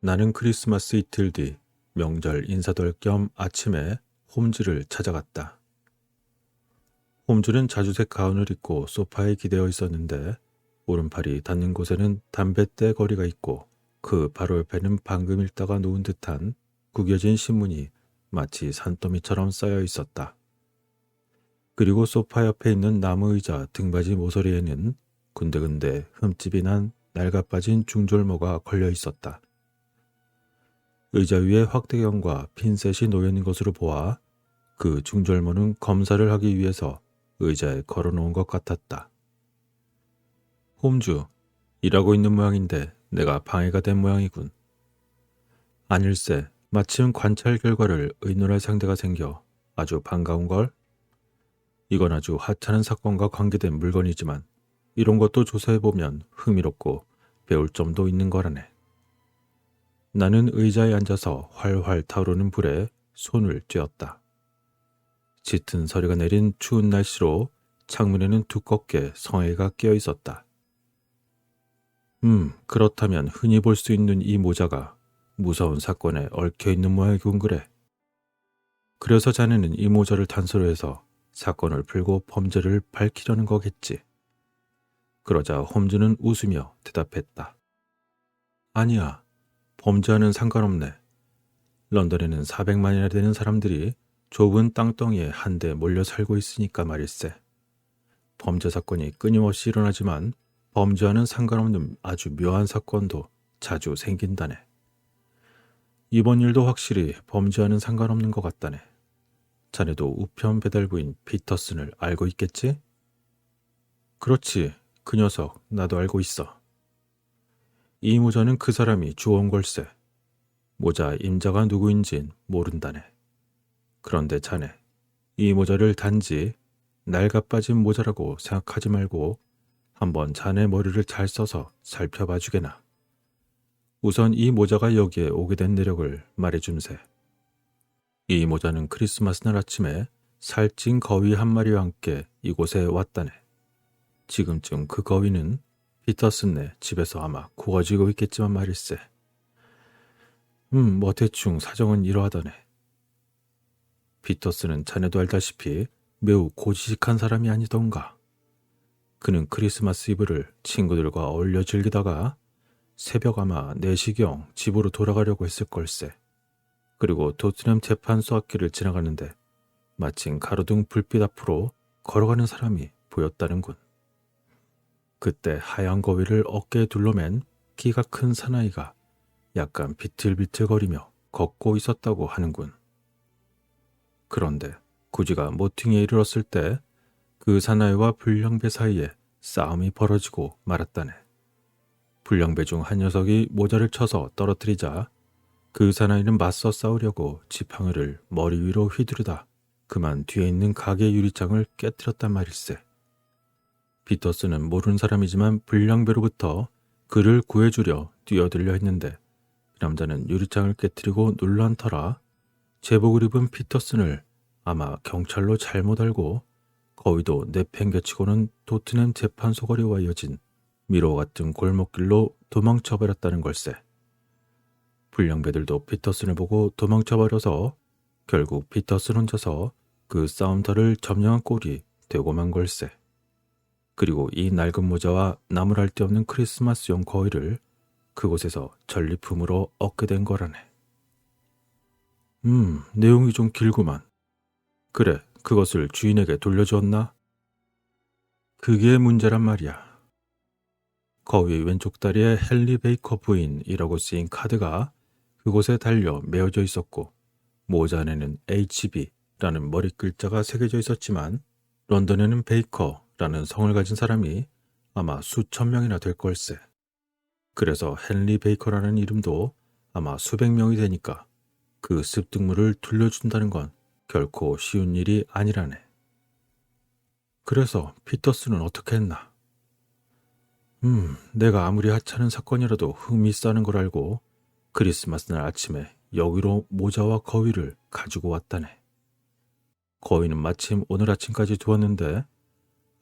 나는 크리스마스 이틀 뒤 명절 인사돌 겸 아침에 홈즈를 찾아갔다. 홈즈는 자주색 가운을 입고 소파에 기대어 있었는데 오른팔이 닿는 곳에는 담뱃대 거리가 있고 그 바로 옆에는 방금 읽다가 놓은 듯한 구겨진 신문이 마치 산더미처럼 쌓여 있었다. 그리고 소파 옆에 있는 나무 의자 등받이 모서리에는 군데군데 흠집이 난 낡아빠진 중절모가 걸려 있었다. 의자 위에 확대경과 핀셋이 놓여있는 것으로 보아 그 중절모는 검사를 하기 위해서 의자에 걸어놓은 것 같았다. 홈즈, 일하고 있는 모양인데 내가 방해가 된 모양이군. 아닐세, 마침 관찰 결과를 의논할 상대가 생겨 아주 반가운걸? 이건 아주 하찮은 사건과 관계된 물건이지만 이런 것도 조사해보면 흥미롭고 배울 점도 있는 거라네. 나는 의자에 앉아서 활활 타오르는 불에 손을 쬐었다. 짙은 서리가 내린 추운 날씨로 창문에는 두껍게 성에가 끼어 있었다. 그렇다면 흔히 볼 수 있는 이 모자가 무서운 사건에 얽혀 있는 모양이군 그래. 그래서 자네는 이 모자를 단서로 해서 사건을 풀고 범죄를 밝히려는 거겠지. 그러자 홈즈는 웃으며 대답했다. 아니야. 범죄와는 상관없네. 런던에는 400만이나 되는 사람들이 좁은 땅덩이에 한데 몰려 살고 있으니까 말일세. 범죄 사건이 끊임없이 일어나지만 범죄와는 상관없는 아주 묘한 사건도 자주 생긴다네. 이번 일도 확실히 범죄와는 상관없는 것 같다네. 자네도 우편 배달부인 피터슨을 알고 있겠지? 그렇지. 그 녀석 나도 알고 있어. 이 모자는 그 사람이 주워온 걸세. 모자 임자가 누구인진 모른다네. 그런데 자네, 이 모자를 단지 낡아빠진 모자라고 생각하지 말고 한번 자네 머리를 잘 써서 살펴봐 주게나. 우선 이 모자가 여기에 오게 된 내력을 말해줌세. 이 모자는 크리스마스 날 아침에 살찐 거위 한 마리와 함께 이곳에 왔다네. 지금쯤 그 거위는 피터슨네 집에서 아마 구워지고 있겠지만 말일세. 뭐 대충 사정은 이러하더네. 피터슨은 자네도 알다시피 매우 고지식한 사람이 아니던가. 그는 크리스마스 이브를 친구들과 어울려 즐기다가 새벽 아마 4시경 집으로 돌아가려고 했을 걸세. 그리고 토트넘 재판소 앞길을 지나가는데 마침 가로등 불빛 앞으로 걸어가는 사람이 보였다는군. 그때 하얀 거위를 어깨에 둘러맨 키가 큰 사나이가 약간 비틀비틀거리며 걷고 있었다고 하는군. 그런데 구지가 모퉁이에 이르렀을 때 그 사나이와 불량배 사이에 싸움이 벌어지고 말았다네. 불량배 중 한 녀석이 모자를 쳐서 떨어뜨리자 그 사나이는 맞서 싸우려고 지팡이를 머리 위로 휘두르다 그만 뒤에 있는 가게 유리창을 깨뜨렸단 말일세. 피터슨은 모르는 사람이지만 불량배로부터 그를 구해주려 뛰어들려 했는데 그 남자는 유리창을 깨뜨리고 놀란 터라 제복을 입은 피터슨을 아마 경찰로 잘못 알고 거위도 내팽개치고는 토트넘 재판소 거리와 이어진 미로 같은 골목길로 도망쳐버렸다는 걸세. 불량배들도 피터슨을 보고 도망쳐버려서 결국 피터슨 혼자서 그 싸움터를 점령한 꼴이 되고 만 걸세. 그리고 이 낡은 모자와 나무랄 데 없는 크리스마스용 거위를 그곳에서 전리품으로 얻게 된 거라네. 내용이 좀 길구만. 그래, 그것을 주인에게 돌려주었나? 그게 문제란 말이야. 거위 왼쪽 다리에 헨리 베이커 부인이라고 쓰인 카드가 그곳에 달려 메어져 있었고 모자 안에는 HB라는 머리 글자가 새겨져 있었지만 런던에는 베이커라는 성을 가진 사람이 아마 수천 명이나 될 걸세. 그래서 헨리 베이커라는 이름도 아마 수백 명이 되니까 그 습득물을 돌려준다는 건 결코 쉬운 일이 아니라네. 그래서 피터슨은 어떻게 했나? 내가 아무리 하찮은 사건이라도 흥미있어하는 걸 알고 크리스마스 날 아침에 여기로 모자와 거위를 가지고 왔다네. 거위는 마침 오늘 아침까지 두었는데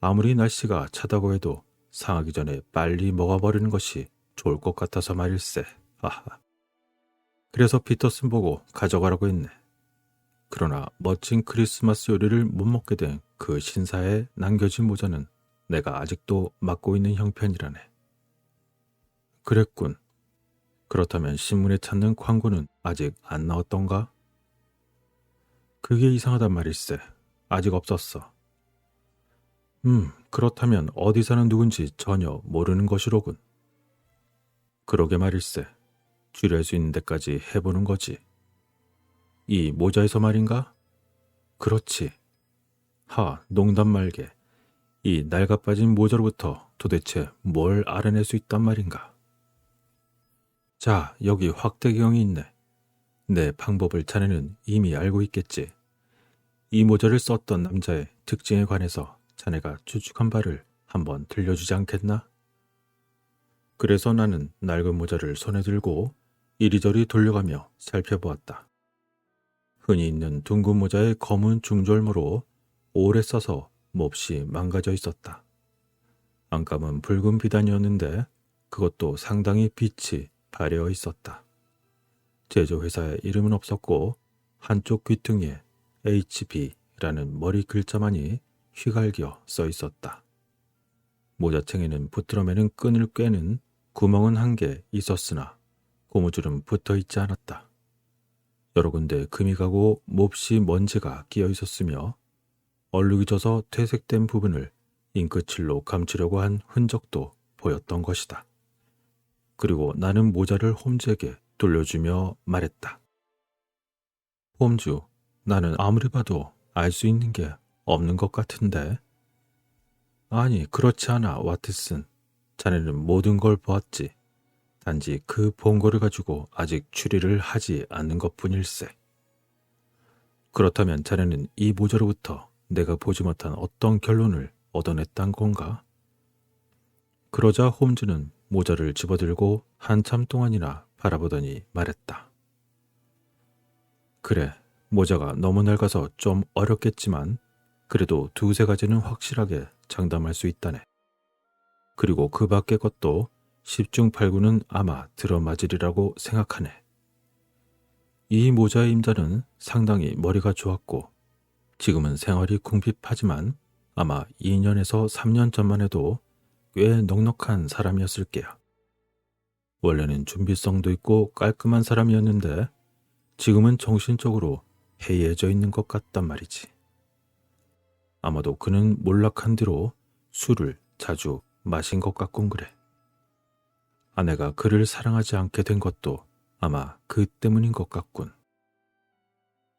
아무리 날씨가 차다고 해도 상하기 전에 빨리 먹어버리는 것이 좋을 것 같아서 말일세. 하하. 그래서 피터슨 보고 가져가라고 했네. 그러나 멋진 크리스마스 요리를 못 먹게 된 그 신사에 남겨진 모자는 내가 아직도 맡고 있는 형편이라네. 그랬군. 그렇다면 신문에 찾는 광고는 아직 안 나왔던가? 그게 이상하단 말일세. 아직 없었어. 그렇다면 어디 사는 누군지 전혀 모르는 것이로군. 그러게 말일세. 줄일 수 있는 데까지 해보는 거지. 이 모자에서 말인가? 그렇지. 농담 말게. 이 낡아빠진 모자로부터 도대체 뭘 알아낼 수 있단 말인가? 자, 여기 확대경이 있네. 내 방법을 자네는 이미 알고 있겠지. 이 모자를 썼던 남자의 특징에 관해서 자네가 추측한 바를 한번 들려주지 않겠나? 그래서 나는 낡은 모자를 손에 들고 이리저리 돌려가며 살펴보았다. 흔히 있는 둥근 모자의 검은 중절모로 오래 써서 몹시 망가져 있었다. 안감은 붉은 비단이었는데 그것도 상당히 빛이 발해어 있었다. 제조회사의 이름은 없었고 한쪽 귀퉁이에 HB라는 머리 글자만이 휘갈겨 써 있었다. 모자챙에는 부트럼에는 끈을 꿰는 구멍은 한 개 있었으나 고무줄은 붙어 있지 않았다. 여러 군데 금이 가고 몹시 먼지가 끼어 있었으며 얼룩이 져서 퇴색된 부분을 잉크칠로 감추려고 한 흔적도 보였던 것이다. 그리고 나는 모자를 홈즈에게 돌려주며 말했다. 홈즈, 나는 아무리 봐도 알 수 있는 게 없는 것 같은데. 아니, 그렇지 않아, 와트슨. 자네는 모든 걸 보았지. 단지 그 본 거를 가지고 아직 추리를 하지 않는 것뿐일세. 그렇다면 자네는 이 모자로부터 내가 보지 못한 어떤 결론을 얻어냈단 건가? 그러자 홈즈는 모자를 집어들고 한참 동안이나 바라보더니 말했다. 그래, 모자가 너무 낡아서 좀 어렵겠지만 그래도 두세 가지는 확실하게 장담할 수 있다네. 그리고 그 밖의 것도 10중 8구는 아마 들어맞으리라고 생각하네. 이 모자의 임자는 상당히 머리가 좋았고 지금은 생활이 궁핍하지만 아마 2년에서 3년 전만 해도 꽤 넉넉한 사람이었을 게야. 원래는 준비성도 있고 깔끔한 사람이었는데 지금은 정신적으로 해이해져 있는 것 같단 말이지. 아마도 그는 몰락한 뒤로 술을 자주 마신 것 같군 그래. 아내가 그를 사랑하지 않게 된 것도 아마 그 때문인 것 같군.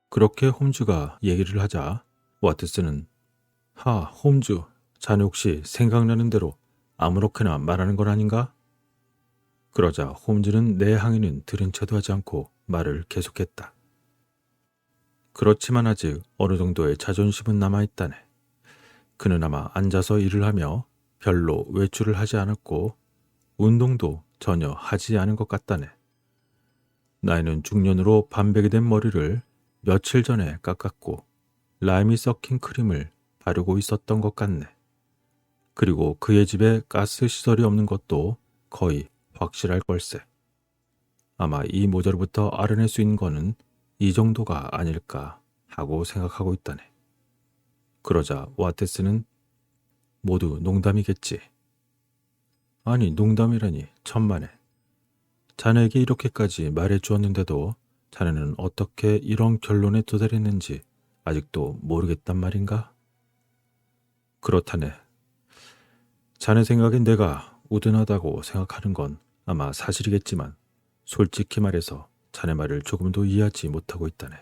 그렇게 홈즈가 얘기를 하자 와트슨은 홈즈, 자네 혹시 생각나는 대로 아무렇게나 말하는 건 아닌가? 그러자 홈즈는 내 항의는 들은 채도 하지 않고 말을 계속했다. 그렇지만 아직 어느 정도의 자존심은 남아있다네. 그는 아마 앉아서 일을 하며 별로 외출을 하지 않았고 운동도 전혀 하지 않은 것 같다네. 나이는 중년으로 반백이 된 머리를 며칠 전에 깎았고 라임이 섞인 크림을 바르고 있었던 것 같네. 그리고 그의 집에 가스 시설이 없는 것도 거의 확실할 걸세. 아마 이 모자로부터 알아낼 수 있는 거는 이 정도가 아닐까 하고 생각하고 있다네. 그러자 와테스는 모두 농담이겠지. 아니, 농담이라니 천만에. 자네에게 이렇게까지 말해 주었는데도 자네는 어떻게 이런 결론에 도달했는지 아직도 모르겠단 말인가? 그렇다네. 자네 생각엔 내가 우둔하다고 생각하는 건 아마 사실이겠지만 솔직히 말해서 자네 말을 조금도 이해하지 못하고 있다네.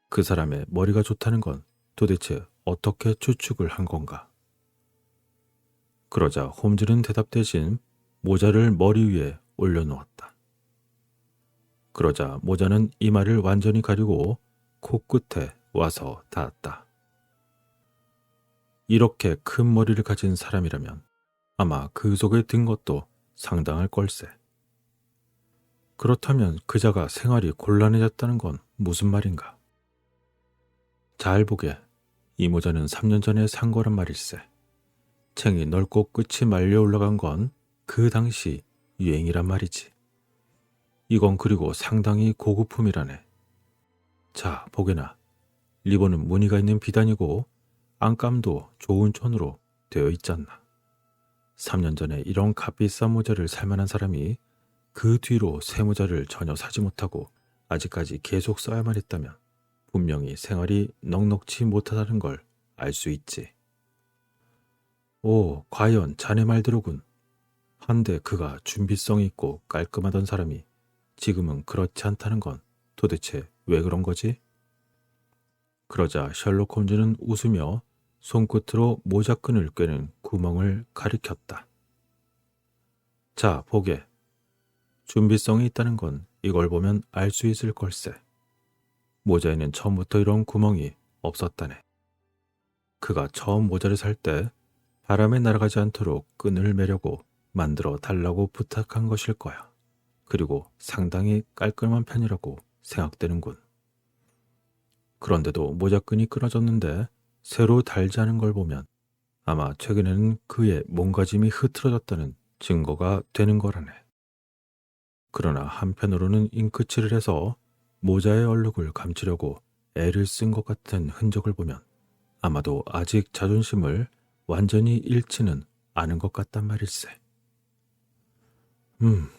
그 사람의 머리가 좋다는 건 도대체 어떻게 추측을 한 건가? 그러자 홈즈는 대답 대신 모자를 머리 위에 올려놓았다. 그러자 모자는 이마를 완전히 가리고 코끝에 와서 닿았다. 이렇게 큰 머리를 가진 사람이라면 아마 그 속에 든 것도 상당할 걸세. 그렇다면 그자가 생활이 곤란해졌다는 건 무슨 말인가? 잘 보게, 이 모자는 3년 전에 산 거란 말일세. 챙이 넓고 끝이 말려 올라간 건 그 당시 유행이란 말이지. 이건 그리고 상당히 고급품이라네. 자, 보게나. 리본은 무늬가 있는 비단이고 안감도 좋은 천으로 되어 있잖나. 3년 전에 이런 값비싼 모자를 살 만한 사람이 그 뒤로 새 모자를 전혀 사지 못하고 아직까지 계속 써야만 했다면 분명히 생활이 넉넉지 못하다는 걸 알 수 있지. 오, 과연 자네 말대로군. 한데 그가 준비성이 있고 깔끔하던 사람이 지금은 그렇지 않다는 건 도대체 왜 그런 거지? 그러자 셜록 홈즈는 웃으며 손끝으로 모자끈을 꿰는 구멍을 가리켰다. 자, 보게. 준비성이 있다는 건 이걸 보면 알 수 있을 걸세. 모자에는 처음부터 이런 구멍이 없었다네. 그가 처음 모자를 살 때 바람에 날아가지 않도록 끈을 매려고 만들어 달라고 부탁한 것일 거야. 그리고 상당히 깔끔한 편이라고 생각되는군. 그런데도 모자끈이 끊어졌는데 새로 달지 않은 걸 보면 아마 최근에는 그의 몸가짐이 흐트러졌다는 증거가 되는 거라네. 그러나 한편으로는 잉크칠을 해서 모자의 얼룩을 감추려고 애를 쓴 것 같은 흔적을 보면 아마도 아직 자존심을 완전히 잃지는 않은 것 같단 말일세.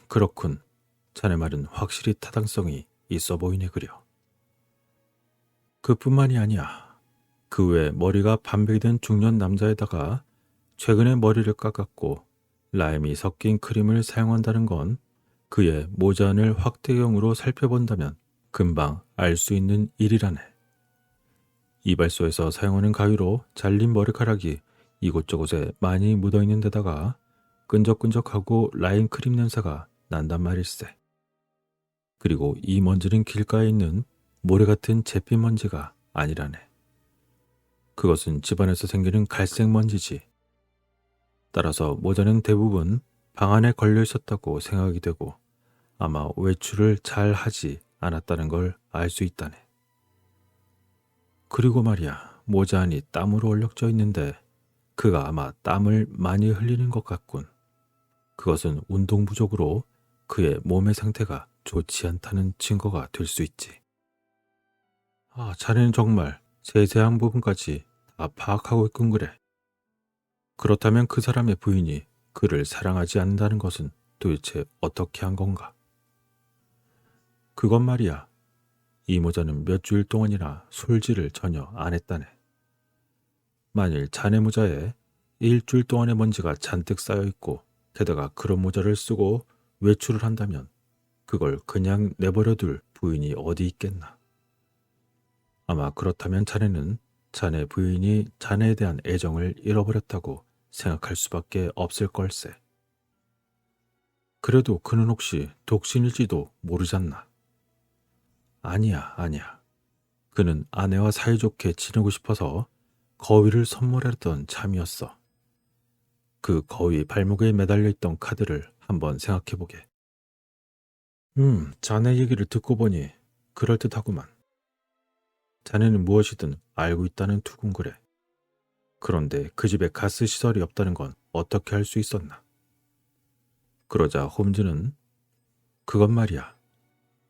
그렇군. 자네 말은 확실히 타당성이 있어 보이네 그려. 그뿐만이 아니야. 그 외 머리가 반백이 된 중년 남자에다가 최근에 머리를 깎았고 라임이 섞인 크림을 사용한다는 건 그의 모자안을 확대경으로 살펴본다면 금방 알 수 있는 일이라네. 이발소에서 사용하는 가위로 잘린 머리카락이 이곳저곳에 많이 묻어있는 데다가 끈적끈적하고 라임 크림 냄새가 난단 말일세. 그리고 이 먼지는 길가에 있는 모래 같은 잿빛 먼지가 아니라네. 그것은 집안에서 생기는 갈색 먼지지. 따라서 모자는 대부분 방 안에 걸려 있었다고 생각이 되고 아마 외출을 잘 하지 않았다는 걸 알 수 있다네. 그리고 말이야, 모자 안이 땀으로 얼룩져 있는데 그가 아마 땀을 많이 흘리는 것 같군. 그것은 운동 부족으로 그의 몸의 상태가 좋지 않다는 증거가 될 수 있지. 아, 자네는 정말 세세한 부분까지 다 파악하고 있군 그래. 그렇다면 그 사람의 부인이 그를 사랑하지 않는다는 것은 도대체 어떻게 한 건가? 그건 말이야. 이 모자는 몇 주일 동안이나 솔질을 전혀 안 했다네. 만일 자네 모자에 일주일 동안의 먼지가 잔뜩 쌓여 있고 게다가 그런 모자를 쓰고 외출을 한다면 그걸 그냥 내버려둘 부인이 어디 있겠나. 아마 그렇다면 자네는 자네 부인이 자네에 대한 애정을 잃어버렸다고 생각할 수밖에 없을 걸세. 그래도 그는 혹시 독신일지도 모르잖나. 아니야, 아니야. 그는 아내와 사이좋게 지내고 싶어서 거위를 선물했던 참이었어. 그 거위 발목에 매달려 있던 카드를 한번 생각해보게. 자네 얘기를 듣고 보니 그럴듯하구만. 자네는 무엇이든 알고 있다는 투군 그래. 그런데 그 집에 가스 시설이 없다는 건 어떻게 할 수 있었나? 그러자 홈즈는 그건 말이야.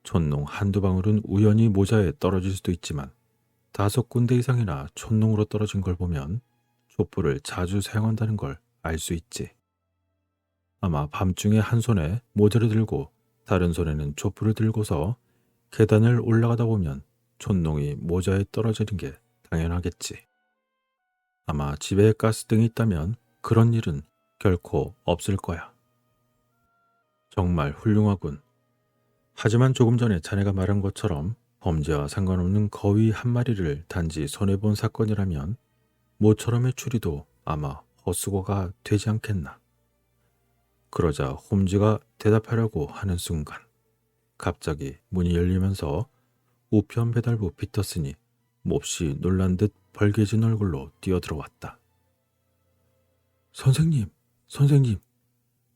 촛농 한두 방울은 우연히 모자에 떨어질 수도 있지만 5군데 이상이나 촛농으로 떨어진 걸 보면 촛불을 자주 사용한다는 걸 알 수 있지. 아마 밤중에 한 손에 모자를 들고 다른 손에는 촛불을 들고서 계단을 올라가다 보면 촛농이 모자에 떨어지는 게 당연하겠지. 아마 집에 가스등이 있다면 그런 일은 결코 없을 거야. 정말 훌륭하군. 하지만 조금 전에 자네가 말한 것처럼 범죄와 상관없는 거위 한 마리를 단지 손해본 사건이라면 모처럼의 추리도 아마 헛수고가 되지 않겠나. 그러자 홈즈가 대답하려고 하는 순간 갑자기 문이 열리면서 우편 배달부 피터슨이 몹시 놀란 듯 벌개진 얼굴로 뛰어들어왔다. 선생님, 선생님,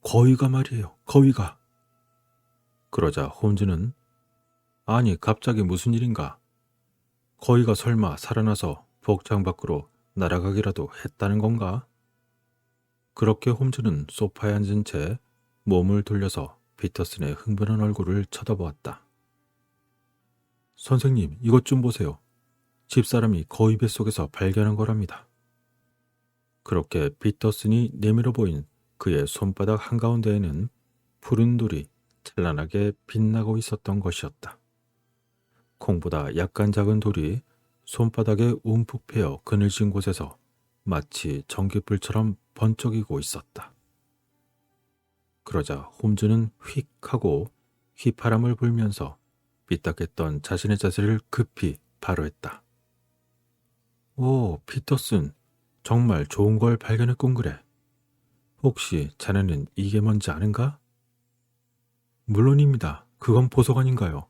거위가 말이에요, 거위가. 그러자 홈즈는 아니 갑자기 무슨 일인가? 거위가 설마 살아나서 복장 밖으로 날아가기라도 했다는 건가? 그렇게 홈즈는 소파에 앉은 채 몸을 돌려서 피터슨의 흥분한 얼굴을 쳐다보았다. 선생님, 이것 좀 보세요. 집사람이 거위 뱃속에서 발견한 거랍니다. 그렇게 피터슨이 내밀어 보인 그의 손바닥 한가운데에는 푸른 돌이 찬란하게 빛나고 있었던 것이었다. 콩보다 약간 작은 돌이 손바닥에 움푹 패여 그늘진 곳에서 마치 전깃불처럼 번쩍이고 있었다. 그러자 홈즈는 휙 하고 휘파람을 불면서 삐딱했던 자신의 자세를 급히 바로했다. 오, 피터슨, 정말 좋은 걸 발견했군 그래. 혹시 자네는 이게 뭔지 아는가? 물론입니다. 그건 보석 아닌가요?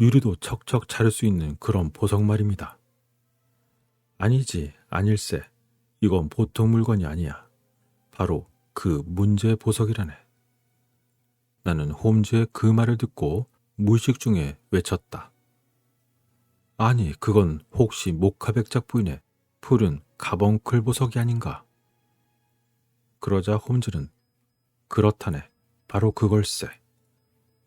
유리도 척척 자를 수 있는 그런 보석 말입니다. 아니지, 아닐세. 이건 보통 물건이 아니야. 바로 그 문제의 보석이라네. 나는 홈즈의 그 말을 듣고 무의식 중에 외쳤다. 아니, 그건 혹시 모카백작 부인의 푸른 가벙클 보석이 아닌가? 그러자 홈즈는 그렇다네. 바로 그걸세.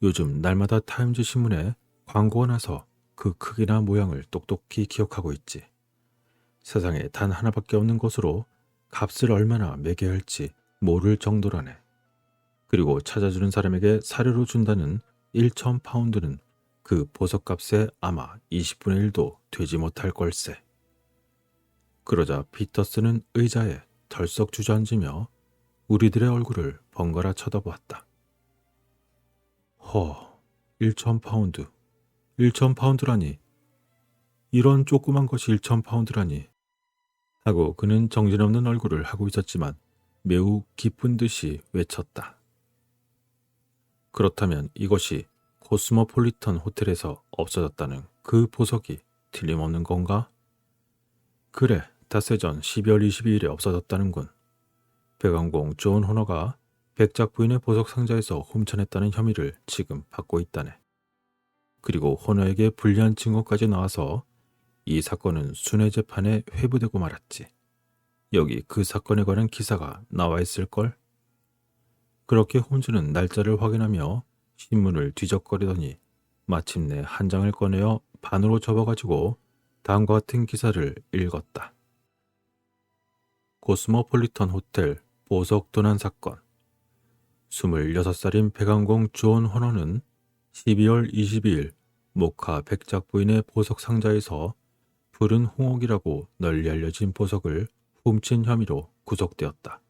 요즘 날마다 타임즈 신문에 광고가 나서 그 크기나 모양을 똑똑히 기억하고 있지. 세상에 단 하나밖에 없는 것으로 값을 얼마나 매겨야 할지 모를 정도라네. 그리고 찾아주는 사람에게 사료로 준다는 1,000파운드는 그 보석값에 아마 20분의 1도 되지 못할 걸세. 그러자 피터슨은 의자에 덜썩 주저앉으며 우리들의 얼굴을 번갈아 쳐다보았다. 1,000파운드. 1,000파운드라니. 이런 조그만 것이 1,000파운드라니. 하고 그는 정신없는 얼굴을 하고 있었지만 매우 기쁜 듯이 외쳤다. 그렇다면 이것이 코스모폴리턴 호텔에서 없어졌다는 그 보석이 틀림없는 건가? 그래, 닷새 전 12월 22일에 없어졌다는군. 백왕공 존 호너가 백작 부인의 보석 상자에서 훔쳐냈다는 혐의를 지금 받고 있다네. 그리고 호너에게 불리한 증거까지 나와서 이 사건은 순회 재판에 회부되고 말았지. 여기 그 사건에 관한 기사가 나와 있을걸? 그렇게 홈즈는 날짜를 확인하며 신문을 뒤적거리더니 마침내 한 장을 꺼내어 반으로 접어가지고 다음과 같은 기사를 읽었다. 코스모폴리턴 호텔 보석 도난 사건. 26살인 백왕공 존 호너는 12월 22일 모카 백작 부인의 보석 상자에서 푸른 홍옥이라고 널리 알려진 보석을 훔친 혐의로 구속되었다.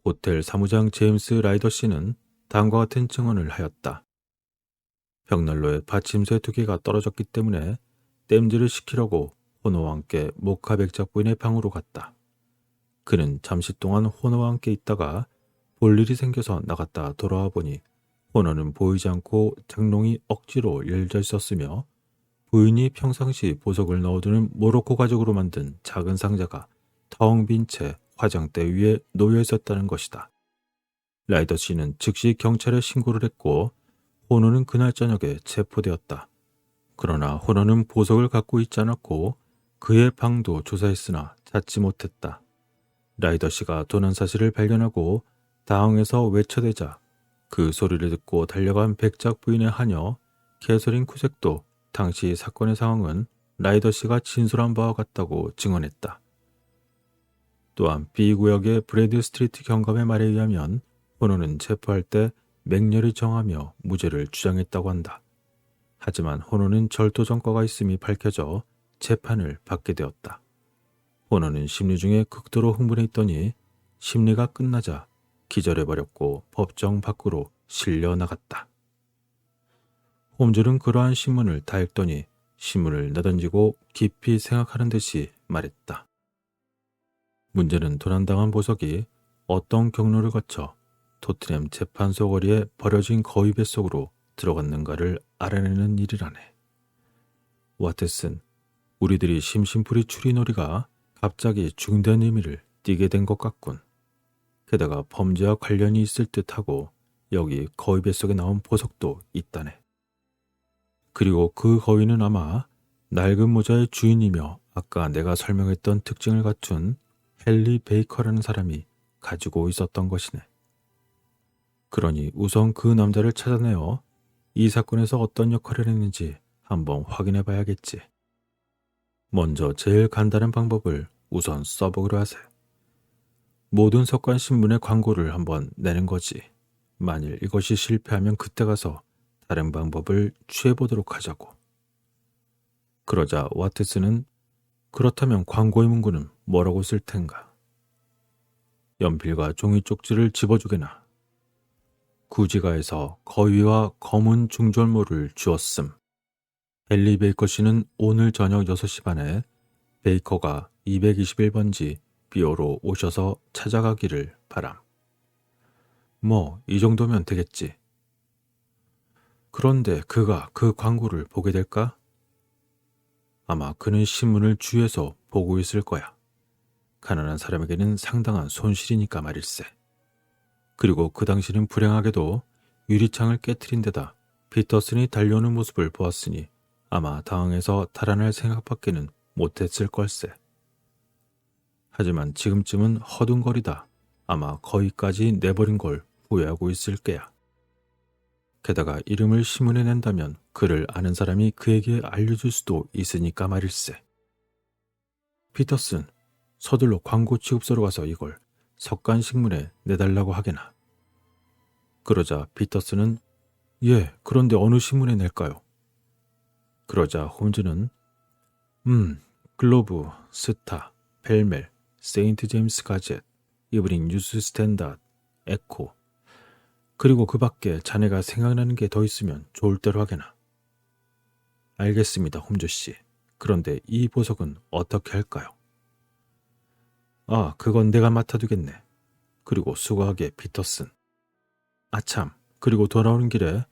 호텔 사무장 제임스 라이더 씨는 다음과 같은 증언을 하였다. 벽난로에 받침대 2개가 떨어졌기 때문에 땜질을 시키려고 호너와 함께 모카 백작 부인의 방으로 갔다. 그는 잠시 동안 호너와 함께 있다가 볼 일이 생겨서 나갔다 돌아와 보니 호너는 보이지 않고 장롱이 억지로 열려 있었으며 부인이 평상시 보석을 넣어두는 모로코 가죽으로 만든 작은 상자가 텅 빈 채 화장대 위에 놓여 있었다는 것이다. 라이더 씨는 즉시 경찰에 신고를 했고 호너는 그날 저녁에 체포되었다. 그러나 호너는 보석을 갖고 있지 않았고 그의 방도 조사했으나 찾지 못했다. 라이더 씨가 도난 사실을 발견하고 당황해서 외쳐대자 그 소리를 듣고 달려간 백작 부인의 하녀 캐서린 쿠색도 당시 사건의 상황은 라이더 씨가 진술한 바와 같다고 증언했다. 또한 B구역의 브래드 스트리트 경감의 말에 의하면 호너는 체포할 때 맹렬히 정하며 무죄를 주장했다고 한다. 하지만 호너는 절도전과가 있음이 밝혀져 재판을 받게 되었다. 호너는 심리 중에 극도로 흥분해 있더니 심리가 끝나자 기절해버렸고 법정 밖으로 실려 나갔다. 홈즈는 그러한 신문을 다 읽더니 신문을 내던지고 깊이 생각하는 듯이 말했다. 문제는 도난당한 보석이 어떤 경로를 거쳐 토트넘 재판소 거리에 버려진 거위 뱃속으로 들어갔는가를 알아내는 일이라네. 와트슨, 우리들이 심심풀이 추리놀이가 갑자기 중대한 의미를 띠게 된 것 같군. 게다가 범죄와 관련이 있을 듯하고 여기 거위 뱃속에 나온 보석도 있다네. 그리고 그 거위는 아마 낡은 모자의 주인이며 아까 내가 설명했던 특징을 갖춘 헨리 베이커라는 사람이 가지고 있었던 것이네. 그러니 우선 그 남자를 찾아내어 이 사건에서 어떤 역할을 했는지 한번 확인해 봐야겠지. 먼저 제일 간단한 방법을 우선 써보기로 하세. 모든 석관 신문의 광고를 한번 내는 거지. 만일 이것이 실패하면 그때 가서 다른 방법을 취해보도록 하자고. 그러자 와트슨은 그렇다면 광고의 문구는 뭐라고 쓸 텐가? 연필과 종이 쪽지를 집어주게나. 구지가에서 거위와 검은 중절모를 주었음. 헨리 베이커 씨는 오늘 저녁 6시 반에 베이커가 221번지 비오로 오셔서 찾아가기를 바람. 뭐 이 정도면 되겠지. 그런데 그가 그 광고를 보게 될까? 아마 그는 신문을 주위에서 보고 있을 거야. 가난한 사람에게는 상당한 손실이니까 말일세. 그리고 그 당시는 불행하게도 유리창을 깨트린 데다 피터슨이 달려오는 모습을 보았으니 아마 당황해서 달아날 생각밖에는 못했을 걸세. 하지만 지금쯤은 허둥거리다 아마 거기까지 내버린 걸 후회하고 있을 게야. 게다가 이름을 신문에 낸다면 그를 아는 사람이 그에게 알려줄 수도 있으니까 말일세. 피터슨, 서둘러 광고 취급소로 가서 이걸 석간신문에 내달라고 하게나. 그러자 피터슨은 예, 그런데 어느 신문에 낼까요? 그러자 홈즈는 글로브, 스타, 벨멜, 세인트 제임스 가젯, 이브닝 뉴스 스탠다드, 에코, 그리고 그 밖에 자네가 생각나는 게 더 있으면 좋을 대로 하게나. 알겠습니다, 홈즈 씨. 그런데 이 보석은 어떻게 할까요? 아, 그건 내가 맡아두겠네. 그리고 수고하게, 피터슨. 아참, 그리고 돌아오는 길에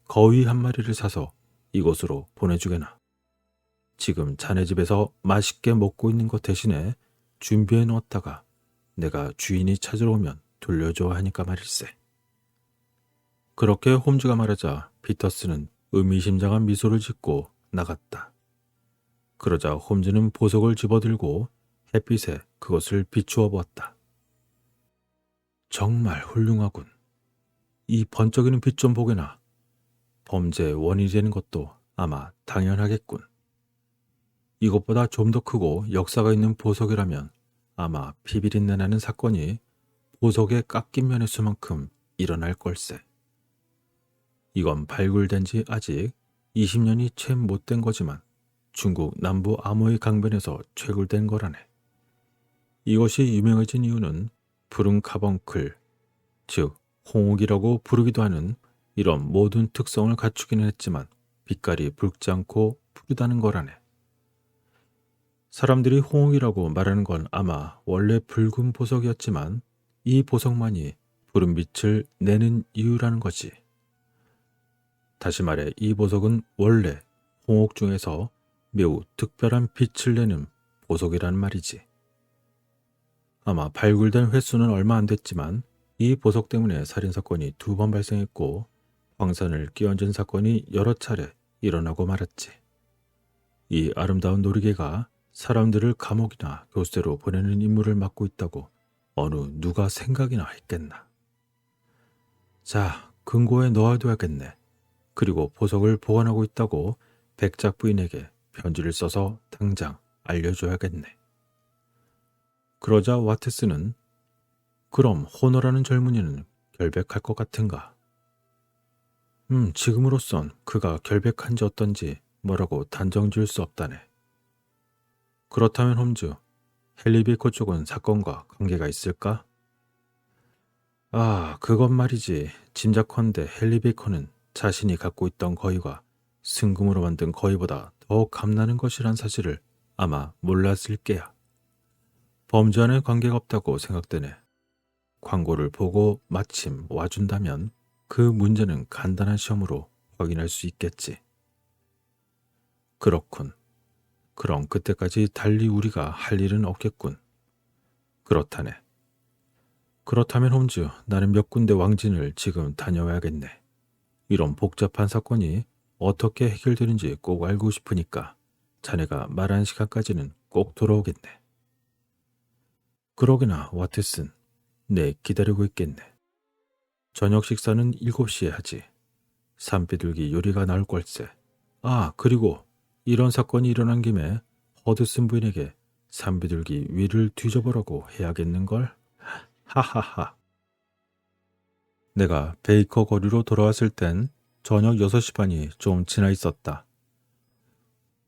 거위 한 마리를 사서 이곳으로 보내주게나. 지금 자네 집에서 맛있게 먹고 있는 것 대신에 준비해 놓았다가 내가 주인이 찾으러 오면 돌려줘 하니까 말일세. 그렇게 홈즈가 말하자 피터슨은 의미심장한 미소를 짓고 나갔다. 그러자 홈즈는 보석을 집어들고 햇빛에 그것을 비추어 보았다. 정말 훌륭하군. 이 번쩍이는 빛 좀 보게나. 범죄의 원인이 되는 것도 아마 당연하겠군. 이것보다 좀 더 크고 역사가 있는 보석이라면 아마 피비린내 나는 사건이 보석의 깎인 면의 수만큼 일어날 걸세. 이건 발굴된 지 아직 20년이 채 못 된 거지만 중국 남부 아모이 강변에서 채굴된 거라네. 이것이 유명해진 이유는 푸른 카본클, 즉 홍옥이라고 부르기도 하는 이런 모든 특성을 갖추기는 했지만 빛깔이 붉지 않고 푸르다는 거라네. 사람들이 홍옥이라고 말하는 건 아마 원래 붉은 보석이었지만 이 보석만이 푸른 빛을 내는 이유라는 거지. 다시 말해 이 보석은 원래 홍옥 중에서 매우 특별한 빛을 내는 보석이란 말이지. 아마 발굴된 횟수는 얼마 안 됐지만 이 보석 때문에 살인사건이 2번 발생했고 황산을 끼얹은 사건이 여러 차례 일어나고 말았지. 이 아름다운 놀이개가 사람들을 감옥이나 교세로 보내는 임무를 맡고 있다고 어느 누가 생각이나 했겠나. 자, 금고에 넣어둬야겠네. 그리고 보석을 보관하고 있다고 백작 부인에게 편지를 써서 당장 알려줘야겠네. 그러자 와트스는 그럼 호너라는 젊은이는 결백할 것 같은가? 지금으로선 그가 결백한지 어떤지 뭐라고 단정 지을 수 없다네. 그렇다면 홈즈, 헨리 베이커 쪽은 사건과 관계가 있을까? 아, 그건 말이지. 짐작컨대 헨리 베이커는 자신이 갖고 있던 거위가 승금으로 만든 거위보다 더 값나는 것이란 사실을 아마 몰랐을 게야. 범죄와는 관계가 없다고 생각되네. 광고를 보고 마침 와준다면 그 문제는 간단한 시험으로 확인할 수 있겠지. 그렇군. 그럼 그때까지 달리 우리가 할 일은 없겠군. 그렇다네. 그렇다면 홈즈, 나는 몇 군데 왕진을 지금 다녀와야겠네. 이런 복잡한 사건이 어떻게 해결되는지 꼭 알고 싶으니까 자네가 말한 시간까지는 꼭 돌아오겠네. 그러게나, 와트슨. 네, 기다리고 있겠네. 저녁 식사는 7시에 하지. 산비둘기 요리가 나올 걸세. 아, 그리고 이런 사건이 일어난 김에 허드슨 부인에게 산비둘기 위를 뒤져보라고 해야겠는걸? 하하하. 내가 베이커 거리로 돌아왔을 땐 저녁 6시 반이 좀 지나 있었다.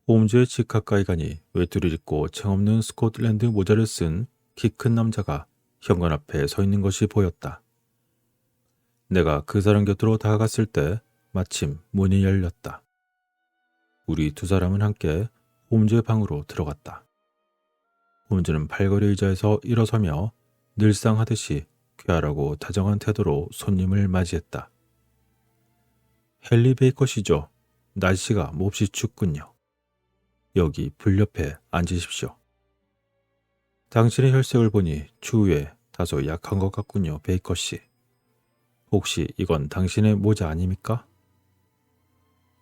홈즈의 집 가까이 가니 외투를 입고 챙없는 스코틀랜드 모자를 쓴 키 큰 남자가 현관 앞에 서 있는 것이 보였다. 내가 그 사람 곁으로 다가갔을 때 마침 문이 열렸다. 우리 두 사람은 함께 홈즈의 방으로 들어갔다. 홈즈는 팔걸이 의자에서 일어서며 늘상 하듯이 쾌활하고 다정한 태도로 손님을 맞이했다. 헨리 베이커시죠? 날씨가 몹시 춥군요. 여기 불 옆에 앉으십시오. 당신의 혈색을 보니 추위에 다소 약한 것 같군요, 베이커씨. 혹시 이건 당신의 모자 아닙니까?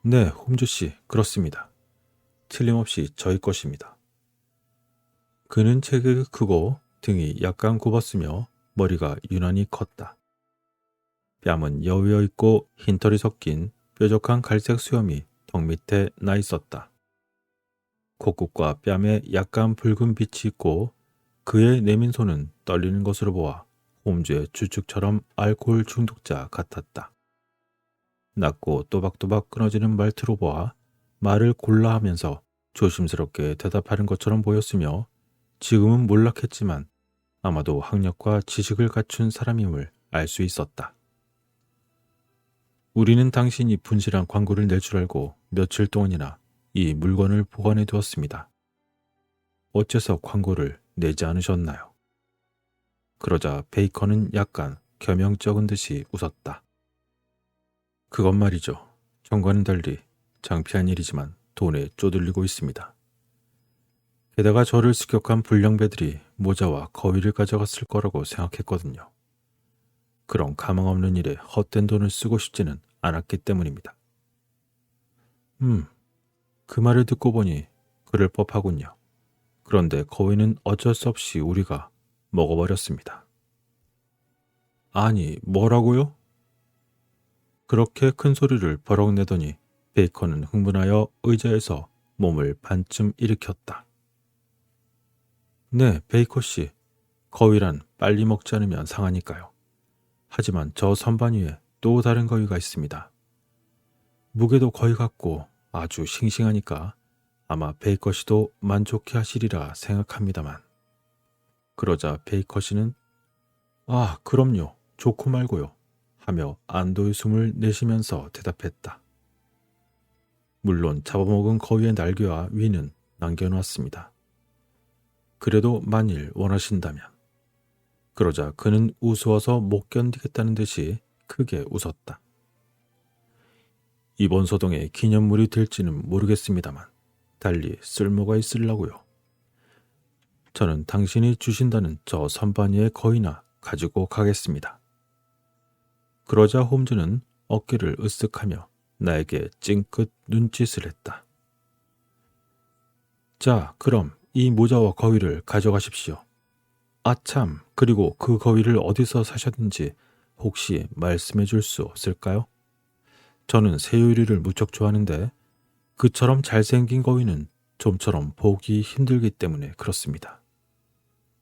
네, 홈즈씨, 그렇습니다. 틀림없이 저희 것입니다. 그는 체격이 크고 등이 약간 굽었으며 머리가 유난히 컸다. 뺨은 여위어 있고 흰털이 섞인 뾰족한 갈색 수염이 턱 밑에 나 있었다. 콧구과 뺨에 약간 붉은 빛이 있고 그의 내민 손은 떨리는 것으로 보아 홈즈의 주축처럼 알코올 중독자 같았다. 낮고 또박또박 끊어지는 말투로 보아 말을 골라 하면서 조심스럽게 대답하는 것처럼 보였으며 지금은 몰락했지만 아마도 학력과 지식을 갖춘 사람임을 알 수 있었다. 우리는 당신이 분실한 광고를 낼 줄 알고 며칠 동안이나 이 물건을 보관해 두었습니다. 어째서 광고를 내지 않으셨나요? 그러자 베이커는 약간 겸용쩍은 듯이 웃었다. 그건 말이죠. 전과는 달리 창피한 일이지만 돈에 쪼들리고 있습니다. 게다가 저를 습격한 불량배들이 모자와 거위를 가져갔을 거라고 생각했거든요. 그런 가망 없는 일에 헛된 돈을 쓰고 싶지는 않았기 때문입니다. 그 말을 듣고 보니 그럴 법하군요. 그런데 거위는 어쩔 수 없이 우리가 먹어버렸습니다. 아니, 뭐라고요? 그렇게 큰 소리를 버럭 내더니 베이커는 흥분하여 의자에서 몸을 반쯤 일으켰다. 네, 베이커 씨. 거위란 빨리 먹지 않으면 상하니까요. 하지만 저 선반 위에 또 다른 거위가 있습니다. 무게도 거의 같고 아주 싱싱하니까 아마 베이커 씨도 만족해 하시리라 생각합니다만. 그러자 베이커 씨는 아, 그럼요. 좋고 말고요. 하며 안도의 숨을 내쉬면서 대답했다. 물론 잡아먹은 거위의 날개와 위는 남겨놓았습니다. 그래도 만일 원하신다면. 그러자 그는 우스워서 못 견디겠다는 듯이 크게 웃었다. 이번 소동에 기념물이 될지는 모르겠습니다만 달리 쓸모가 있으려고요. 저는 당신이 주신다는 저 선반 위의 거위나 가지고 가겠습니다. 그러자 홈즈는 어깨를 으쓱하며 나에게 찡긋 눈짓을 했다. 자, 그럼 이 모자와 거위를 가져가십시오. 아참, 그리고 그 거위를 어디서 사셨는지 혹시 말씀해 줄 수 없을까요? 저는 새요리를 무척 좋아하는데 그처럼 잘생긴 거위는 좀처럼 보기 힘들기 때문에 그렇습니다.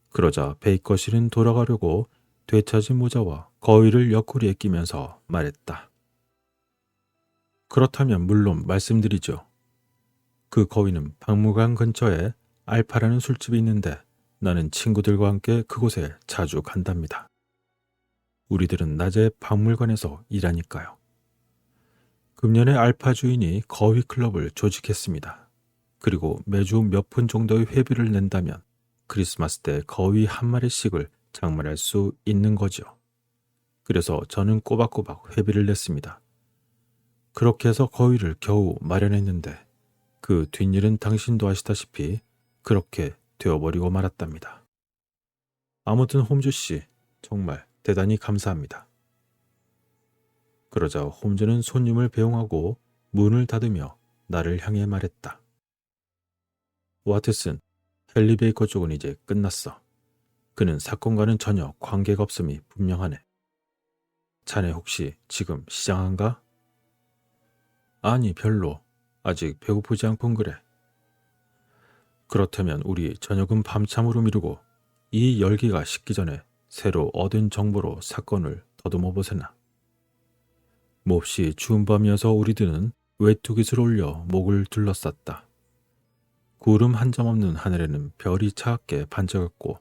그러자 베이커 씨는 돌아가려고 되찾은 모자와 거위를 옆구리에 끼면서 말했다. 그렇다면 물론 말씀드리죠. 그 거위는 박물관 근처에 알파라는 술집이 있는데 나는 친구들과 함께 그곳에 자주 간답니다. 우리들은 낮에 박물관에서 일하니까요. 금년에 알파 주인이 거위 클럽을 조직했습니다. 그리고 매주 몇 푼 정도의 회비를 낸다면 크리스마스 때 거위 한 마리씩을 장만할 수 있는 거죠. 그래서 저는 꼬박꼬박 회비를 냈습니다. 그렇게 해서 거위를 겨우 마련했는데 그 뒷일은 당신도 아시다시피 그렇게 되어버리고 말았답니다. 아무튼 홈즈 씨, 정말 대단히 감사합니다. 그러자 홈즈는 손님을 배웅하고 문을 닫으며 나를 향해 말했다. 와트슨, 헨리 베이커 쪽은 이제 끝났어. 그는 사건과는 전혀 관계가 없음이 분명하네. 자네 혹시 지금 시장한가? 아니, 별로. 아직 배고프지 않군 그래. 그렇다면 우리 저녁은 밤참으로 미루고 이 열기가 식기 전에 새로 얻은 정보로 사건을 더듬어 보세나. 몹시 추운 밤이어서 우리들은 외투깃을 올려 목을 둘러쌌다. 구름 한 점 없는 하늘에는 별이 차갑게 반짝였고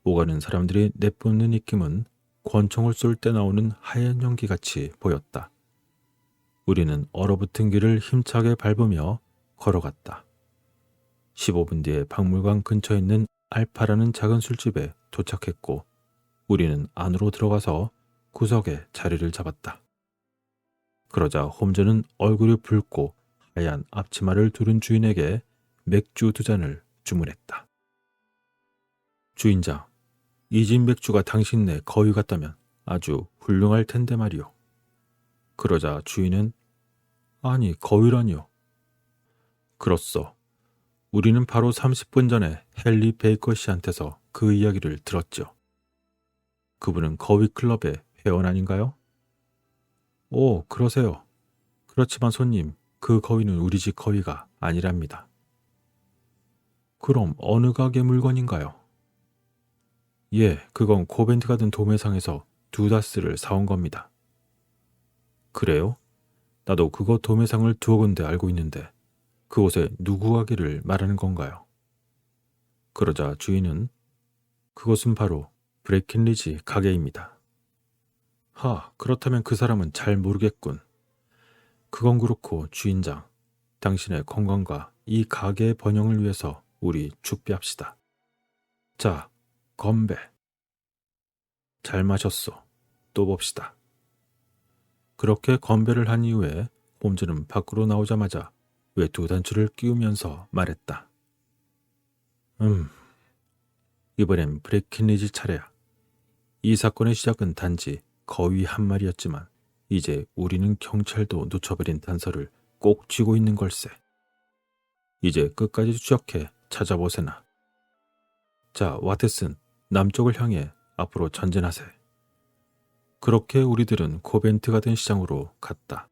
오가는 사람들이 내뿜는 입김은 권총을 쏠 때 나오는 하얀 연기같이 보였다. 우리는 얼어붙은 길을 힘차게 밟으며 걸어갔다. 15분 뒤에 박물관 근처에 있는 알파라는 작은 술집에 도착했고 우리는 안으로 들어가서 구석에 자리를 잡았다. 그러자 홈즈는 얼굴이 붉고 하얀 앞치마를 두른 주인에게 맥주 2잔을 주문했다. 주인장, 이 집 맥주가 당신네 거위 같다면 아주 훌륭할 텐데 말이오. 그러자 주인은 아니 거위라니요. 그렇소. 우리는 바로 30분 전에 헨리 베이커 씨한테서 그 이야기를 들었죠. 그분은 거위 클럽의 회원 아닌가요? 오, 그러세요. 그렇지만 손님, 그 거위는 우리 집 거위가 아니랍니다. 그럼 어느 가게 물건인가요? 예, 그건 코벤트 가든 도매상에서 2다스를 사온 겁니다. 그래요? 나도 그거 도매상을 2군데 알고 있는데 그곳에 누구 가게를 말하는 건가요? 그러자 주인은 그것은 바로 브레켄리지 가게입니다. 그렇다면 그 사람은 잘 모르겠군. 그건 그렇고 주인장, 당신의 건강과 이 가게의 번영을 위해서 우리 축배합시다. 자, 건배. 잘 마셨소. 또 봅시다. 그렇게 건배를 한 이후에 홈즈는 밖으로 나오자마자 외투 단추를 끼우면서 말했다. 이번엔 브레켄리지 차례야. 이 사건의 시작은 단지 거위 한 마리였지만 이제 우리는 경찰도 놓쳐버린 단서를 꼭 쥐고 있는 걸세. 이제 끝까지 추적해 찾아보세나. 자, 와테슨, 남쪽을 향해 앞으로 전진하세. 그렇게 우리들은 코벤트 가든 시장으로 갔다.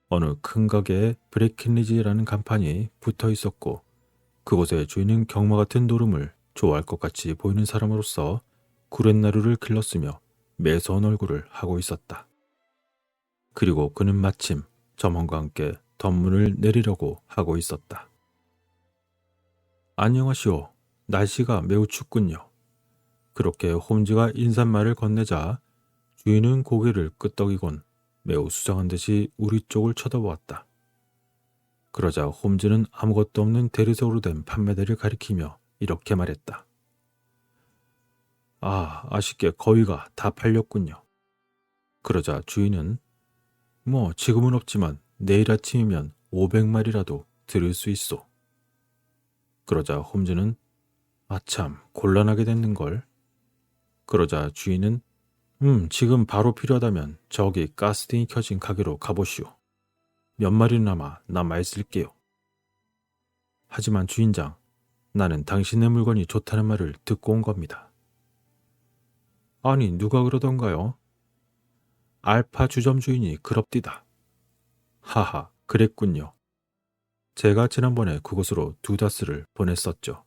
어느 큰 가게에 브레켄리지라는 간판이 붙어 있었고 그곳의 주인은 경마 같은 노름을 좋아할 것 같이 보이는 사람으로서 구렛나루를 길렀으며 매서운 얼굴을 하고 있었다. 그리고 그는 마침 점원과 함께 덧문을 내리려고 하고 있었다. 안녕하시오. 날씨가 매우 춥군요. 그렇게 홈즈가 인사말을 건네자 주인은 고개를 끄덕이곤 매우 수상한 듯이 우리 쪽을 쳐다보았다. 그러자 홈즈는 아무것도 없는 대리석으로 된 판매대를 가리키며 이렇게 말했다. 아쉽게 거위가 다 팔렸군요. 그러자 주인은 지금은 없지만 내일 아침이면 500마리라도 들을 수 있소. 그러자 홈즈는 참 곤란하게 됐는걸. 그러자 주인은 지금 바로 필요하다면 저기 가스등이 켜진 가게로 가보시오. 몇 마리나마 남아 있을게요. 하지만 주인장, 나는 당신의 물건이 좋다는 말을 듣고 온 겁니다. 아니, 누가 그러던가요? 알파 주점 주인이 그럽디다. 하하, 그랬군요. 제가 지난번에 그곳으로 2다스를 보냈었죠.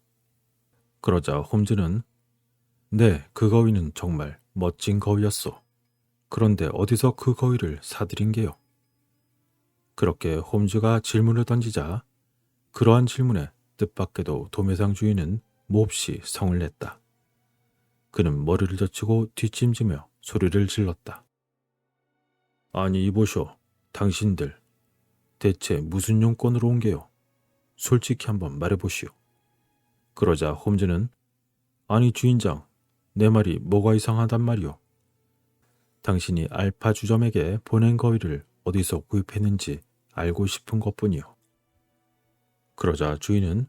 그러자 홈즈는 네, 그 거위는 정말 멋진 거위였소. 그런데 어디서 그 거위를 사들인 게요? 그렇게 홈즈가 질문을 던지자 그러한 질문에 뜻밖에도 도매상 주인은 몹시 성을 냈다. 그는 머리를 젖히고 뒷짐지며 소리를 질렀다. 아니 이보쇼, 당신들 대체 무슨 용건으로 온 게요? 솔직히 한번 말해보시오. 그러자 홈즈는 아니 주인장, 내 말이 뭐가 이상하단 말이오. 당신이 알파 주점에게 보낸 거위를 어디서 구입했는지 알고 싶은 것뿐이오. 그러자 주인은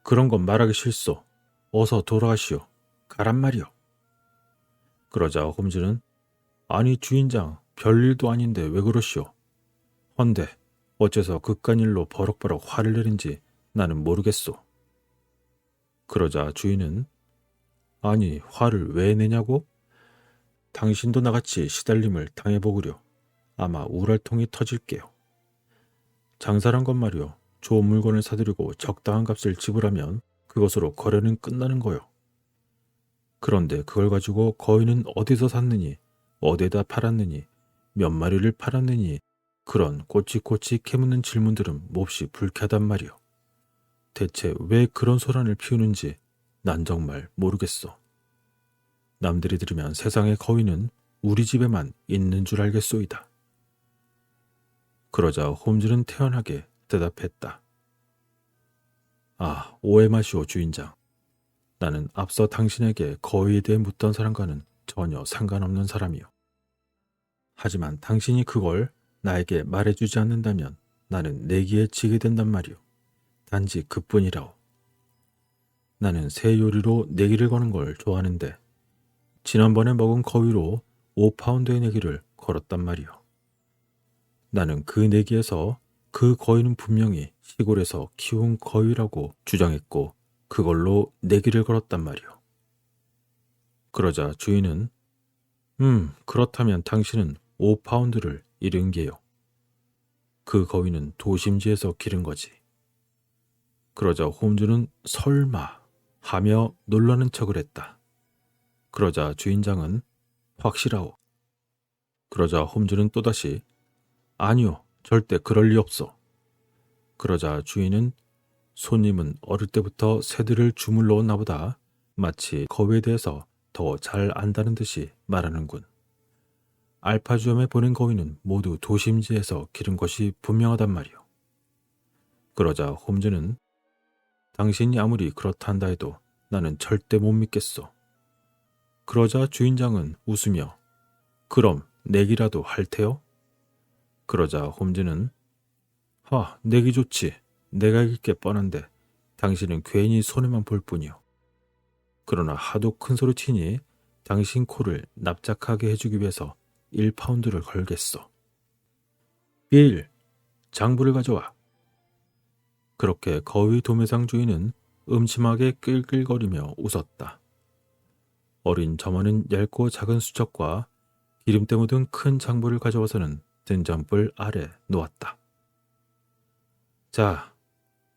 그런 건 말하기 싫소. 어서 돌아가시오. 가란 말이오. 그러자 홈즈는 아니 주인장, 별일도 아닌데 왜 그러시오. 헌데 어째서 그깟 일로 버럭버럭 화를 내린지 나는 모르겠소. 그러자 주인은 아니 화를 왜 내냐고? 당신도 나같이 시달림을 당해보구려. 아마 우랄통이 터질게요. 장사란 건 말이요. 좋은 물건을 사들이고 적당한 값을 지불하면 그것으로 거래는 끝나는 거요. 그런데 그걸 가지고 거인은 어디서 샀느니, 어디에다 팔았느니, 몇 마리를 팔았느니, 그런 꼬치꼬치 캐묻는 질문들은 몹시 불쾌하단 말이요. 대체 왜 그런 소란을 피우는지 난 정말 모르겠어. 남들이 들으면 세상의 거인은 우리 집에만 있는 줄 알겠소이다. 그러자 홈즈는 태연하게 대답했다. 아, 오해 마시오, 주인장. 나는 앞서 당신에게 거위에 대해 묻던 사람과는 전혀 상관없는 사람이요. 하지만 당신이 그걸 나에게 말해주지 않는다면 나는 내기에 지게 된단 말이오. 단지 그뿐이라오. 나는 새 요리로 내기를 거는 걸 좋아하는데 지난번에 먹은 거위로 5파운드의 내기를 걸었단 말이오. 나는 그 내기에서 그 거위는 분명히 시골에서 키운 거위라고 주장했고 그걸로 내기를 걸었단 말이오. 그러자 주인은 그렇다면 당신은 5파운드를 잃은 게요. 그 거위는 도심지에서 기른 거지. 그러자 홈즈는 설마 하며 놀라는 척을 했다. 그러자 주인장은 확실하오. 그러자 홈즈는 또다시 아니요, 절대 그럴 리 없어. 그러자 주인은 손님은 어릴 때부터 새들을 주물러 왔나 보다 마치 거위에 대해서 더 잘 안다는 듯이 말하는군. 알파주점에 보낸 거위는 모두 도심지에서 기른 것이 분명하단 말이오. 그러자 홈즈는 당신이 아무리 그렇다 한다 해도 나는 절대 못 믿겠어. 그러자 주인장은 웃으며 그럼 내기라도 할 테요? 그러자 홈즈는 내기 좋지. 내가 이길 게 뻔한데 당신은 괜히 손해만 볼 뿐이요. 그러나 하도 큰 소리 치니 당신 코를 납작하게 해주기 위해서 1파운드를 걸겠어. 빌, 장부를 가져와. 그렇게 거위 도매상 주인은 음침하게 끌끌거리며 웃었다. 어린 점원은 얇고 작은 수첩과 기름때 묻은 큰 장부를 가져와서는 등잔불 아래 놓았다. 자,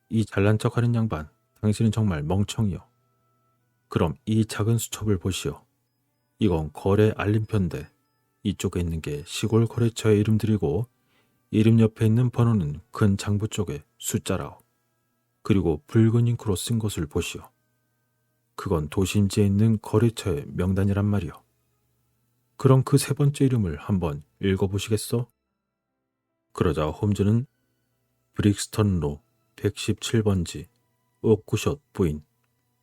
이 잘난 척하는 양반, 당신은 정말 멍청이요. 그럼 이 작은 수첩을 보시오. 이건 거래 알림표인데 이쪽에 있는 게 시골 거래처의 이름들이고 이름 옆에 있는 번호는 큰 장부 쪽에 숫자라오. 그리고 붉은 잉크로 쓴 것을 보시오. 그건 도심지에 있는 거래처의 명단이란 말이오. 그럼 그 세 번째 이름을 한번 읽어보시겠어? 그러자 홈즈는 브릭스턴로 117번지 오크숍 부인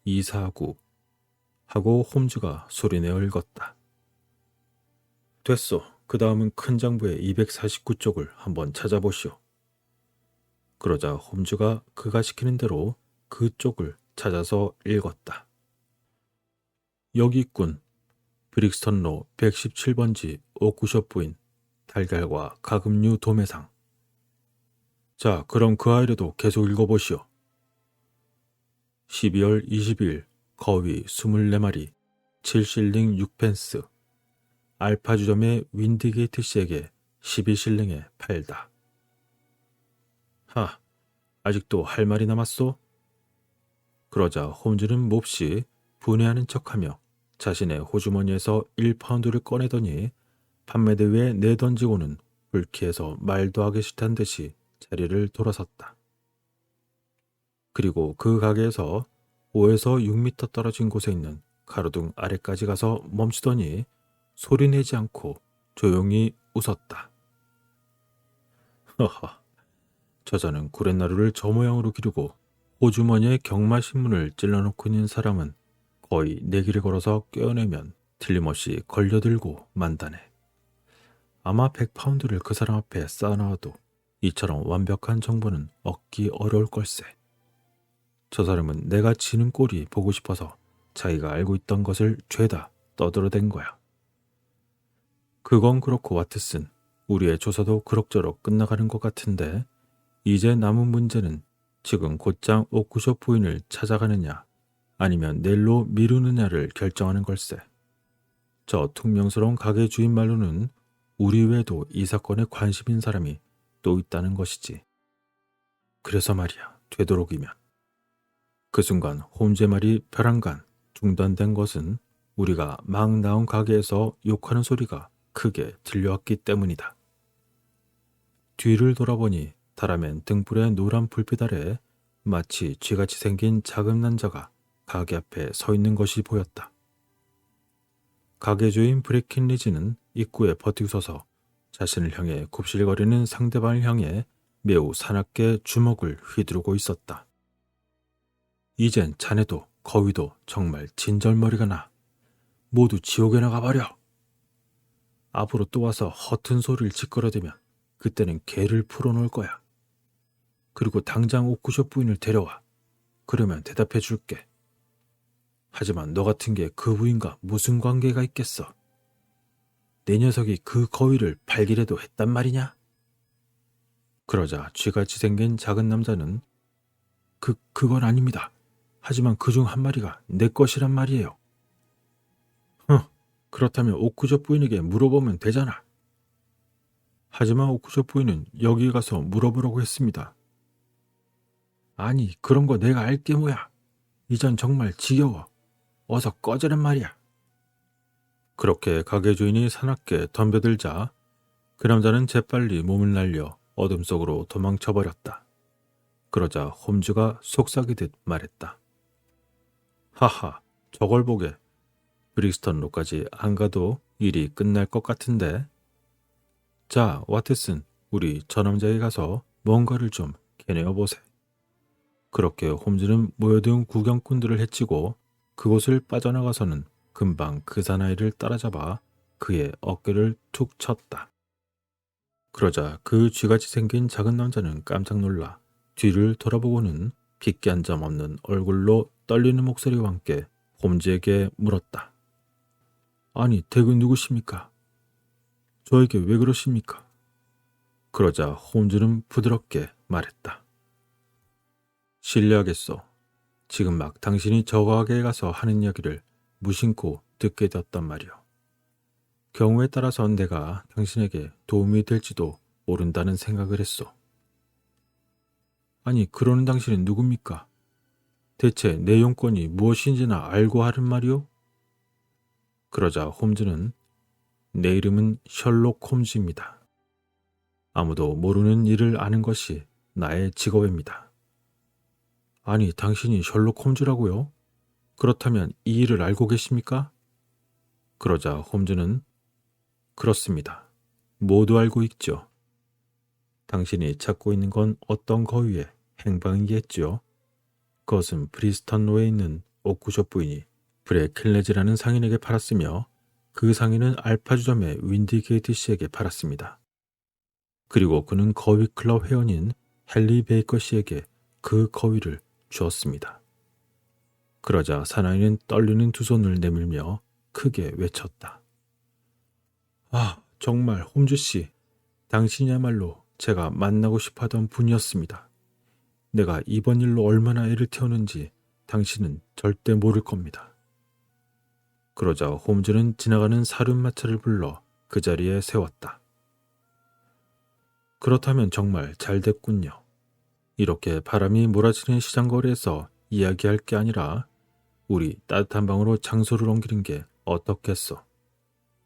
249 하고 홈즈가 소리내어 읽었다. 됐소. 그 다음은 큰 장부의 249쪽을 한번 찾아보시오. 그러자 홈즈가 그가 시키는 대로 그쪽을 찾아서 읽었다. 여기 있군. 브릭스턴로 117번지 오크숍 부인 달걀과 가금류 도매상. 자, 그럼 그 아이래도 계속 읽어보시오. 12월 20일 거위 24마리 7실링 6펜스 알파주점의 윈디게이트 씨에게 12실링에 팔다. 아직도 할 말이 남았소? 그러자 홈즈는 몹시 분해하는 척하며 자신의 호주머니에서 1파운드를 꺼내더니 판매대 위에 내던지고는 불쾌해서 말도 하기 싫다는 듯이 자리를 돌아섰다. 그리고 그 가게에서 5에서 6미터 떨어진 곳에 있는 가로등 아래까지 가서 멈추더니 소리내지 않고 조용히 웃었다. 허허, 저자는 구렛나루를 저 모양으로 기르고 호주머니에 경마신문을 찔러놓고 있는 사람은 거의 내기를 걸어서 꿰어내면 틀림없이 걸려들고 만다네. 아마 100파운드를 그 사람 앞에 쌓아놔도 이처럼 완벽한 정보는 얻기 어려울 걸세. 저 사람은 내가 지는 꼴이 보고 싶어서 자기가 알고 있던 것을 죄다 떠들어댄 거야. 그건 그렇고 와트슨, 우리의 조사도 그럭저럭 끝나가는 것 같은데 이제 남은 문제는 지금 곧장 오크숍 부인을 찾아가느냐 아니면 내일로 미루느냐를 결정하는 걸세. 저 퉁명스러운 가게 주인 말로는 우리 외에도 이 사건에 관심 있는 사람이 또 있다는 것이지. 그래서 말이야, 되도록이면. 그 순간 홈즈의 말이 벼랑간 중단된 것은 우리가 막 나온 가게에서 욕하는 소리가 크게 들려왔기 때문이다. 뒤를 돌아보니 다라맨 등불의 노란 불빛 아래 마치 쥐같이 생긴 작은 남자가 가게 앞에 서 있는 것이 보였다. 가게 주인 브레킨 리즈는 입구에 버티고 서서 자신을 향해 굽실거리는 상대방을 향해 매우 사납게 주먹을 휘두르고 있었다. 이젠 자네도 거위도 정말 진절머리가 나. 모두 지옥에 나가버려. 앞으로 또 와서 허튼 소리를 짓거려대면 그때는 개를 풀어놓을 거야. 그리고 당장 옥구숍 부인을 데려와. 그러면 대답해 줄게. 하지만 너 같은 게 그 부인과 무슨 관계가 있겠어? 내 녀석이 그 거위를 발길해도 했단 말이냐? 그러자 쥐같이 생긴 작은 남자는 그건 아닙니다. 하지만 그중 한 마리가 내 것이란 말이에요. 그렇다면 옥구조 부인에게 물어보면 되잖아. 하지만 옥구조 부인은 여기 가서 물어보라고 했습니다. 아니, 그런 거 내가 알게 뭐야. 이전 정말 지겨워. 어서 꺼져란 말이야. 그렇게 가게 주인이 사납게 덤벼들자 그 남자는 재빨리 몸을 날려 어둠 속으로 도망쳐버렸다. 그러자 홈즈가 속삭이듯 말했다. 하하, 저걸 보게. 브릭스턴로까지 안 가도 일이 끝날 것 같은데. 자, 와트슨, 우리 저 남자에 가서 뭔가를 좀 캐내어 보세. 그렇게 홈즈는 모여든 구경꾼들을 해치고 그곳을 빠져나가서는 금방 그 사나이를 따라잡아 그의 어깨를 툭 쳤다. 그러자 그 쥐같이 생긴 작은 남자는 깜짝 놀라 뒤를 돌아보고는 빗기 한 점 없는 얼굴로 떨리는 목소리와 함께 홈즈에게 물었다. 아니, 댁은 누구십니까? 저에게 왜 그러십니까? 그러자 홈즈는 부드럽게 말했다. 실례하겠소. 지금 막 당신이 저 가게에 가서 하는 이야기를 무심코 듣게 되었단 말이오. 경우에 따라선 내가 당신에게 도움이 될지도 모른다는 생각을 했소. 아니, 그러는 당신은 누굽니까? 대체 내 용건이 무엇인지나 알고 하는 말이오? 그러자 홈즈는 내 이름은 셜록 홈즈입니다. 아무도 모르는 일을 아는 것이 나의 직업입니다. 아니, 당신이 셜록 홈즈라고요? 그렇다면 이 일을 알고 계십니까? 그러자 홈즈는 그렇습니다. 모두 알고 있죠. 당신이 찾고 있는 건 어떤 거위의 행방이겠죠. 그것은 브리스턴로에 있는 옥구숍 부인이 브레킬레즈라는 상인에게 팔았으며 그 상인은 알파주점의 윈디게이트 씨에게 팔았습니다. 그리고 그는 거위클럽 회원인 헨리 베이커 씨에게 그 거위를 주었습니다. 그러자 사나이는 떨리는 두 손을 내밀며 크게 외쳤다. 아, 정말 홈즈 씨, 당신이야말로 제가 만나고 싶어하던 분이었습니다. 내가 이번 일로 얼마나 애를 태우는지 당신은 절대 모를 겁니다. 그러자 홈즈는 지나가는 사륜마차를 불러 그 자리에 세웠다. 그렇다면 정말 잘 됐군요. 이렇게 바람이 몰아치는 시장거리에서 이야기할 게 아니라 우리 따뜻한 방으로 장소를 옮기는 게 어떻겠어.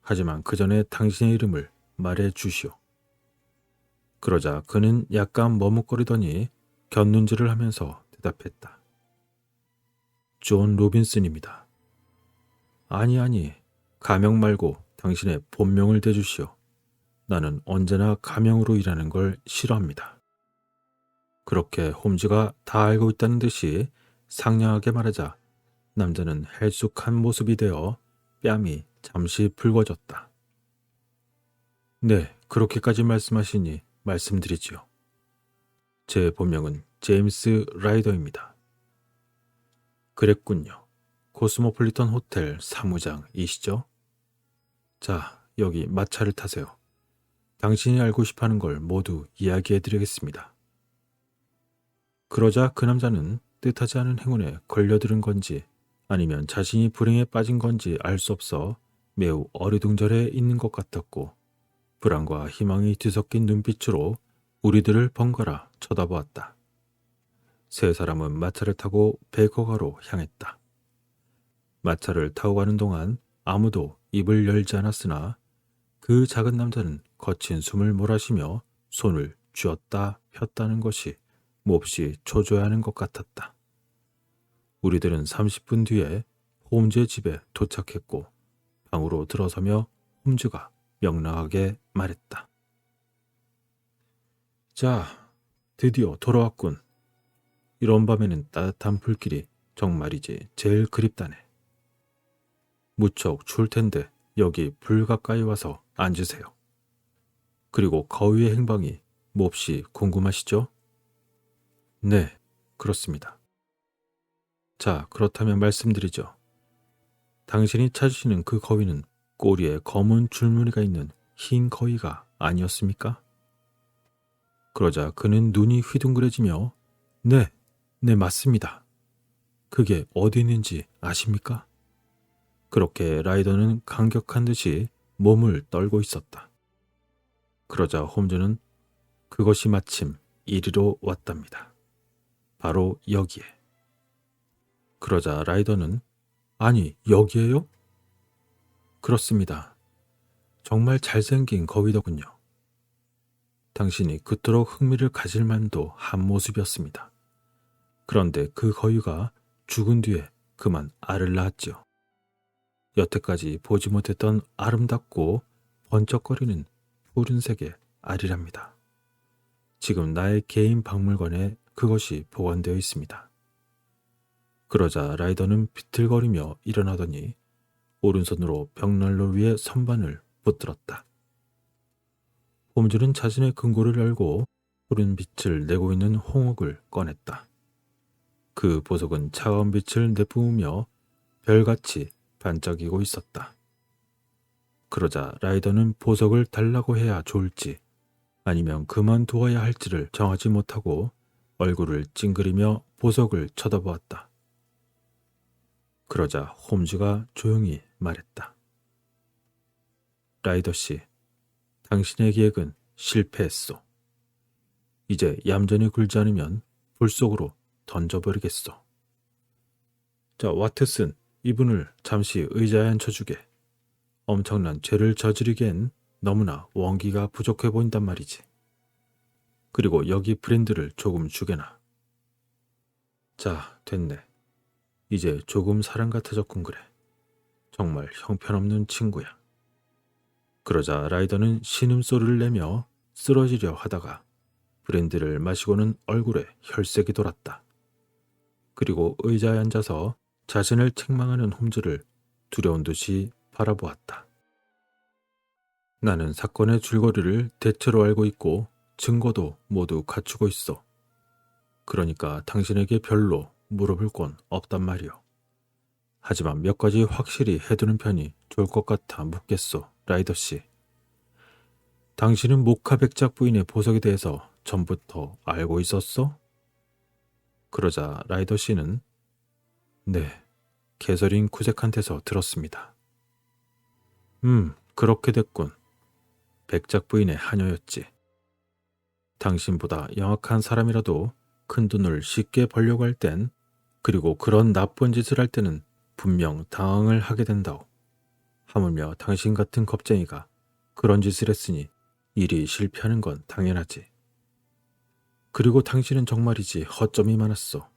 하지만 그 전에 당신의 이름을 말해 주시오. 그러자 그는 약간 머뭇거리더니 곁눈질을 하면서 대답했다. 존 로빈슨입니다. 아니, 가명 말고 당신의 본명을 대주시오. 나는 언제나 가명으로 일하는 걸 싫어합니다. 그렇게 홈즈가 다 알고 있다는 듯이 상냥하게 말하자 남자는 헬쑥한 모습이 되어 뺨이 잠시 붉어졌다. 네, 그렇게까지 말씀하시니 말씀드리지요. 제 본명은 제임스 라이더입니다. 그랬군요. 코스모폴리탄 호텔 사무장이시죠? 자, 여기 마차를 타세요. 당신이 알고 싶어하는 걸 모두 이야기해드리겠습니다. 그러자 그 남자는 뜻하지 않은 행운에 걸려들은 건지 아니면 자신이 불행에 빠진 건지 알 수 없어 매우 어리둥절해 있는 것 같았고 불안과 희망이 뒤섞인 눈빛으로 우리들을 번갈아 쳐다보았다. 세 사람은 마차를 타고 베이커가로 향했다. 마차를 타고 가는 동안 아무도 입을 열지 않았으나 그 작은 남자는 거친 숨을 몰아쉬며 손을 쥐었다 폈다는 것이 몹시 초조해하는 것 같았다. 우리들은 30분 뒤에 홈즈의 집에 도착했고 방으로 들어서며 홈즈가 명랑하게 말했다. 자, 드디어 돌아왔군. 이런 밤에는 따뜻한 불길이 정말이지 제일 그립다네. 무척 추울 텐데 여기 불 가까이 와서 앉으세요. 그리고 거위의 행방이 몹시 궁금하시죠? 네, 그렇습니다. 자, 그렇다면 말씀드리죠. 당신이 찾으시는 그 거위는 꼬리에 검은 줄무늬가 있는 흰 거위가 아니었습니까? 그러자 그는 눈이 휘둥그레지며 네, 맞습니다. 그게 어디 있는지 아십니까? 그렇게 라이더는 감격한 듯이 몸을 떨고 있었다. 그러자 홈즈는 그것이 마침 이리로 왔답니다. 바로 여기에. 그러자 라이더는 아니, 여기에요? 그렇습니다. 정말 잘생긴 거위더군요. 당신이 그토록 흥미를 가질 만도 한 모습이었습니다. 그런데 그 거위가 죽은 뒤에 그만 알을 낳았지요. 여태까지 보지 못했던 아름답고 번쩍거리는 푸른색의 알이랍니다. 지금 나의 개인 박물관에 그것이 보관되어 있습니다. 그러자 라이더는 비틀거리며 일어나더니 오른손으로 벽난로 위에 선반을 붙들었다. 홈즈는 자신의 금고를 열고 푸른 빛을 내고 있는 홍옥을 꺼냈다. 그 보석은 차가운 빛을 내뿜으며 별같이 반짝이고 있었다. 그러자 라이더는 보석을 달라고 해야 좋을지 아니면 그만두어야 할지를 정하지 못하고 얼굴을 찡그리며 보석을 쳐다보았다. 그러자 홈즈가 조용히 말했다. 라이더 씨, 당신의 계획은 실패했소. 이제 얌전히 굴지 않으면 불 속으로 던져버리겠소. 자, 와트슨, 이분을 잠시 의자에 앉혀주게. 엄청난 죄를 저지르기엔 너무나 원기가 부족해 보인단 말이지. 그리고 여기 브랜드를 조금 주게나. 자, 됐네. 이제 조금 사람 같아졌군 그래. 정말 형편없는 친구야. 그러자 라이더는 신음소리를 내며 쓰러지려 하다가 브랜디를 마시고는 얼굴에 혈색이 돌았다. 그리고 의자에 앉아서 자신을 책망하는 홈즈를 두려운 듯이 바라보았다. 나는 사건의 줄거리를 대체로 알고 있고 증거도 모두 갖추고 있어. 그러니까 당신에게 별로 물어볼 건 없단 말이오. 하지만 몇 가지 확실히 해두는 편이 좋을 것 같아 묻겠소, 라이더 씨. 당신은 모카 백작 부인의 보석에 대해서 전부터 알고 있었어? 그러자 라이더 씨는 네, 개설인 쿠색한테서 들었습니다. 그렇게 됐군. 백작 부인의 하녀였지. 당신보다 영악한 사람이라도 큰 돈을 쉽게 벌려고 할 땐, 그리고 그런 나쁜 짓을 할 때는 분명 당황을 하게 된다오. 하물며 당신 같은 겁쟁이가 그런 짓을 했으니 일이 실패하는 건 당연하지. 그리고 당신은 정말이지 허점이 많았어.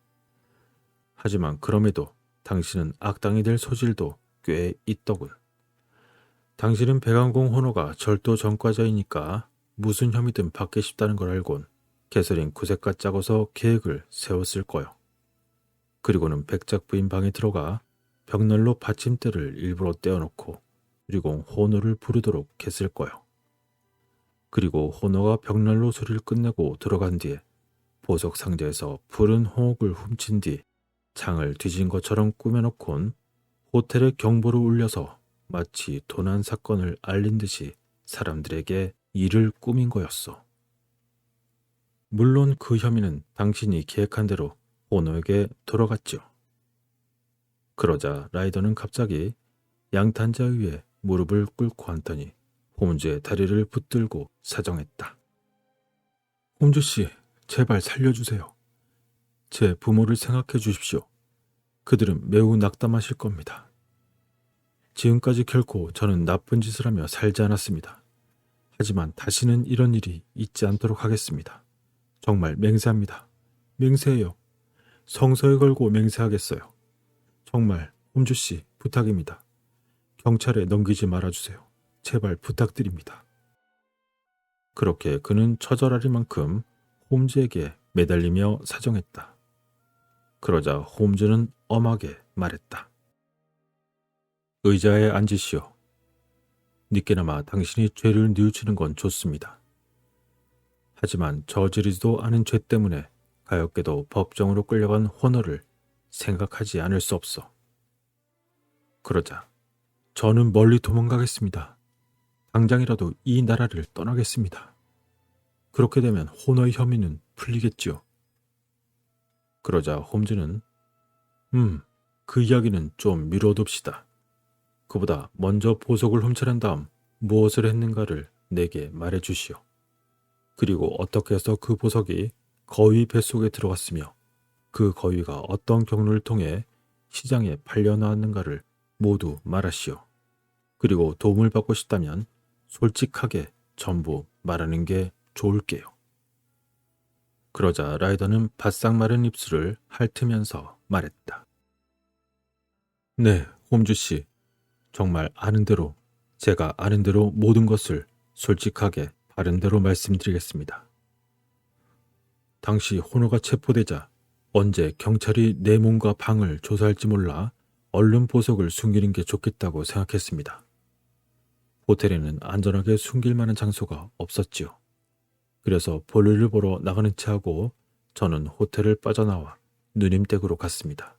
하지만 그럼에도 당신은 악당이 될 소질도 꽤 있더군. 당신은 백왕공 호노가 절도 전과자이니까 무슨 혐의든 받기 쉽다는 걸 알곤 개설인 구색과 짜고서 계획을 세웠을 거요. 그리고는 백작 부인 방에 들어가 벽난로 받침대를 일부러 떼어놓고 그리고 호노를 부르도록 했을 거요. 그리고 호노가 벽난로 소리를 끝내고 들어간 뒤에 보석 상자에서 푸른 홍옥을 훔친 뒤 창을 뒤진 것처럼 꾸며놓곤 호텔의 경보를 울려서 마치 도난 사건을 알린 듯이 사람들에게 일을 꾸민 거였어. 물론 그 혐의는 당신이 계획한 대로 호노에게 돌아갔죠. 그러자 라이더는 갑자기 양탄자 위에 무릎을 꿇고 앉더니 홈즈의 다리를 붙들고 사정했다. 홈즈 씨, 제발 살려주세요. 제 부모를 생각해 주십시오. 그들은 매우 낙담하실 겁니다. 지금까지 결코 저는 나쁜 짓을 하며 살지 않았습니다. 하지만 다시는 이런 일이 있지 않도록 하겠습니다. 정말 맹세합니다. 맹세해요. 성서에 걸고 맹세하겠어요. 정말 홈즈 씨 부탁입니다. 경찰에 넘기지 말아주세요. 제발 부탁드립니다. 그렇게 그는 처절하리만큼 홈즈에게 매달리며 사정했다. 그러자 홈즈는 엄하게 말했다. 의자에 앉으시오. 니께나마 당신이 죄를 뉘우치는 건 좋습니다. 하지만 저지르지도 않은 죄 때문에 가엾게도 법정으로 끌려간 호너를 생각하지 않을 수 없어. 그러자 저는 멀리 도망가겠습니다. 당장이라도 이 나라를 떠나겠습니다. 그렇게 되면 호너의 혐의는 풀리겠지요. 그러자 홈즈는 그 이야기는 좀 미뤄둡시다. 그보다 먼저 보석을 훔쳐낸 다음 무엇을 했는가를 내게 말해주시오. 그리고 어떻게 해서 그 보석이 거위 뱃속에 들어갔으며 그 거위가 어떤 경로를 통해 시장에 팔려나왔는가를 모두 말하시오. 그리고 도움을 받고 싶다면 솔직하게 전부 말하는 게 좋을게요. 그러자 라이더는 바싹 마른 입술을 핥으면서 말했다. 네, 홈즈 씨. 정말 아는 대로, 제가 아는 대로 모든 것을 솔직하게 바른 대로 말씀드리겠습니다. 당시 호너가 체포되자 언제 경찰이 내 몸과 방을 조사할지 몰라 얼른 보석을 숨기는 게 좋겠다고 생각했습니다. 호텔에는 안전하게 숨길 만한 장소가 없었지요. 그래서 볼일을 보러 나가는 체하고 저는 호텔을 빠져나와 누님 댁으로 갔습니다.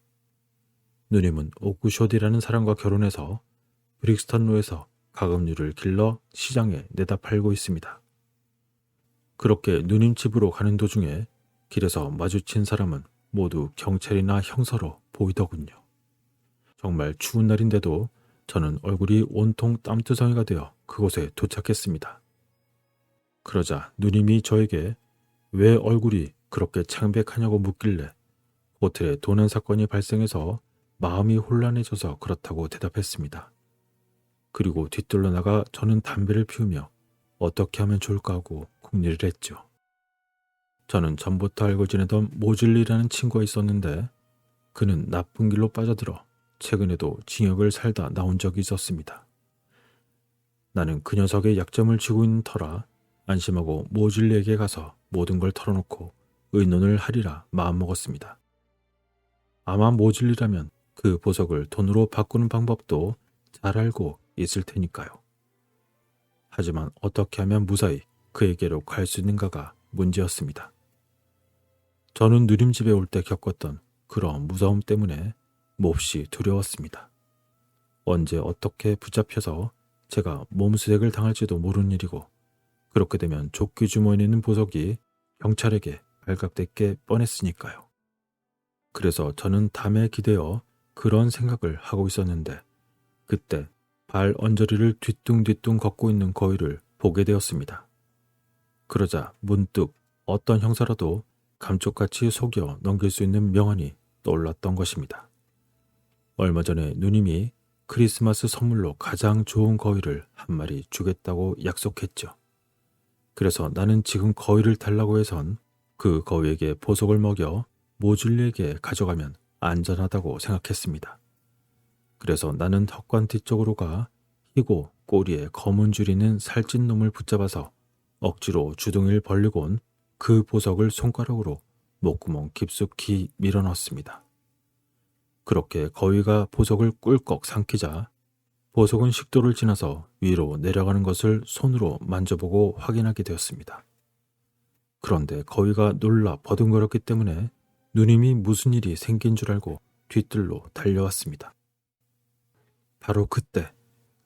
누님은 오구쇼디라는 사람과 결혼해서 브릭스턴로에서 가금류를 길러 시장에 내다 팔고 있습니다. 그렇게 누님 집으로 가는 도중에 길에서 마주친 사람은 모두 경찰이나 형사로 보이더군요. 정말 추운 날인데도 저는 얼굴이 온통 땀투성이가 되어 그곳에 도착했습니다. 그러자 누님이 저에게 왜 얼굴이 그렇게 창백하냐고 묻길래 호텔에 도난 사건이 발생해서 마음이 혼란해져서 그렇다고 대답했습니다. 그리고 뒤뜰로 나가 저는 담배를 피우며 어떻게 하면 좋을까 하고 궁리를 했죠. 저는 전부터 알고 지내던 모즐리라는 친구가 있었는데 그는 나쁜 길로 빠져들어 최근에도 징역을 살다 나온 적이 있었습니다. 나는 그 녀석의 약점을 쥐고 있는 터라 안심하고 모즐리에게 가서 모든 걸 털어놓고 의논을 하리라 마음먹었습니다. 아마 모즐리라면 그 보석을 돈으로 바꾸는 방법도 잘 알고 있을 테니까요. 하지만 어떻게 하면 무사히 그에게로 갈 수 있는가가 문제였습니다. 저는 누님 집에 올 때 겪었던 그런 무서움 때문에 몹시 두려웠습니다. 언제 어떻게 붙잡혀서 제가 몸수색을 당할지도 모르는 일이고 그렇게 되면 조끼 주머니에 있는 보석이 경찰에게 발각될 게 뻔했으니까요. 그래서 저는 담에 기대어 그런 생각을 하고 있었는데 그때 발 언저리를 뒤뚱뒤뚱 걷고 있는 거위를 보게 되었습니다. 그러자 문득 어떤 형사라도 감쪽같이 속여 넘길 수 있는 명언이 떠올랐던 것입니다. 얼마 전에 누님이 크리스마스 선물로 가장 좋은 거위를 한 마리 주겠다고 약속했죠. 그래서 나는 지금 거위를 달라고 해선 그 거위에게 보석을 먹여 모즐리에게 가져가면 안전하다고 생각했습니다. 그래서 나는 턱관 뒤쪽으로 가 희고 꼬리에 검은 줄 있는 살찐 놈을 붙잡아서 억지로 주둥이를 벌리곤 그 보석을 손가락으로 목구멍 깊숙이 밀어넣었습니다. 그렇게 거위가 보석을 꿀꺽 삼키자 보석은 식도를 지나서 위로 내려가는 것을 손으로 만져보고 확인하게 되었습니다. 그런데 거위가 놀라 버둥거렸기 때문에 누님이 무슨 일이 생긴 줄 알고 뒤뜰로 달려왔습니다. 바로 그때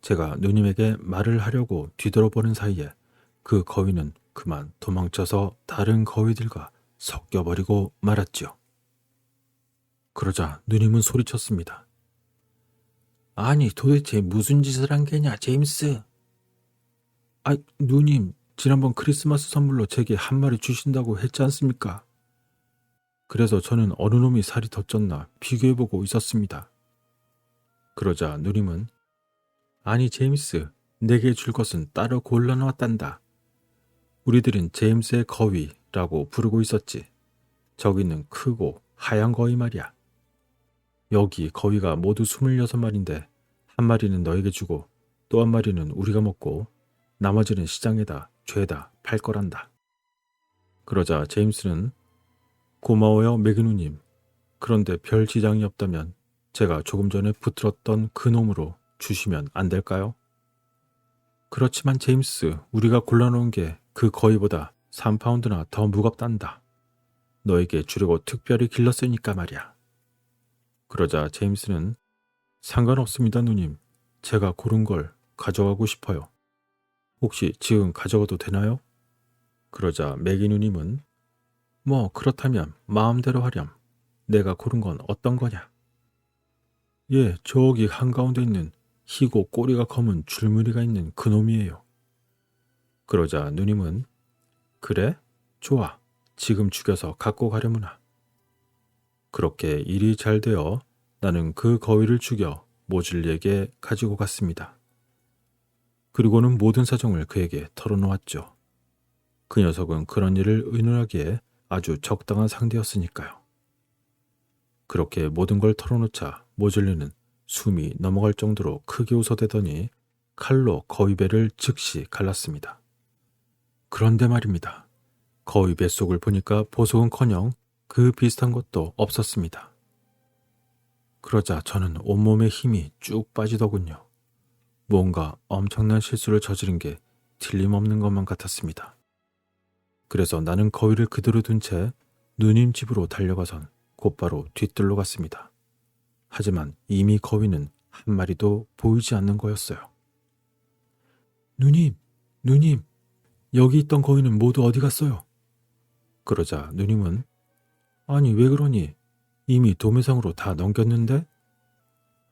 제가 누님에게 말을 하려고 뒤돌아보는 사이에 그 거위는 그만 도망쳐서 다른 거위들과 섞여버리고 말았지요. 그러자 누님은 소리쳤습니다. 아니 도대체 무슨 짓을 한 게냐 제임스. 아 누님 지난번 크리스마스 선물로 제게 한 마리 주신다고 했지 않습니까? 그래서 저는 어느 놈이 살이 더 쪘나 비교해보고 있었습니다. 그러자 누님은 아니 제임스 내게 줄 것은 따로 골라놓았단다. 우리들은 제임스의 거위라고 부르고 있었지. 저기는 크고 하얀 거위 말이야. 여기 거위가 모두 26마리인데 한 마리는 너에게 주고 또 한 마리는 우리가 먹고 나머지는 시장에다 죄다 팔 거란다. 그러자 제임스는 고마워요 매그누님. 그런데 별 지장이 없다면 제가 조금 전에 붙들었던 그 놈으로 주시면 안 될까요? 그렇지만 제임스 우리가 골라놓은 게 그 거위보다 3파운드나 더 무겁단다. 너에게 주려고 특별히 길렀으니까 말이야. 그러자 제임스는 상관없습니다 누님. 제가 고른 걸 가져가고 싶어요. 혹시 지금 가져가도 되나요? 그러자 매기 누님은 뭐 그렇다면 마음대로 하렴. 내가 고른 건 어떤 거냐? 예, 저기 한가운데 있는 희고 꼬리가 검은 줄무늬가 있는 그 놈이에요. 그러자 누님은 그래? 좋아. 지금 죽여서 갖고 가려무나. 그렇게 일이 잘 되어 나는 그 거위를 죽여 모질리에게 가지고 갔습니다. 그리고는 모든 사정을 그에게 털어놓았죠. 그 녀석은 그런 일을 의논하기에 아주 적당한 상대였으니까요. 그렇게 모든 걸 털어놓자 모질리는 숨이 넘어갈 정도로 크게 웃어대더니 칼로 거위배를 즉시 갈랐습니다. 그런데 말입니다. 거위 뱃속을 보니까 보석은커녕 그 비슷한 것도 없었습니다. 그러자 저는 온몸에 힘이 쭉 빠지더군요. 뭔가 엄청난 실수를 저지른 게 틀림없는 것만 같았습니다. 그래서 나는 거위를 그대로 둔 채 누님 집으로 달려가선 곧바로 뒤뜰로 갔습니다. 하지만 이미 거위는 한 마리도 보이지 않는 거였어요. 누님, 여기 있던 거위는 모두 어디 갔어요? 그러자 누님은 아니 왜 그러니? 이미 도매상으로 다 넘겼는데?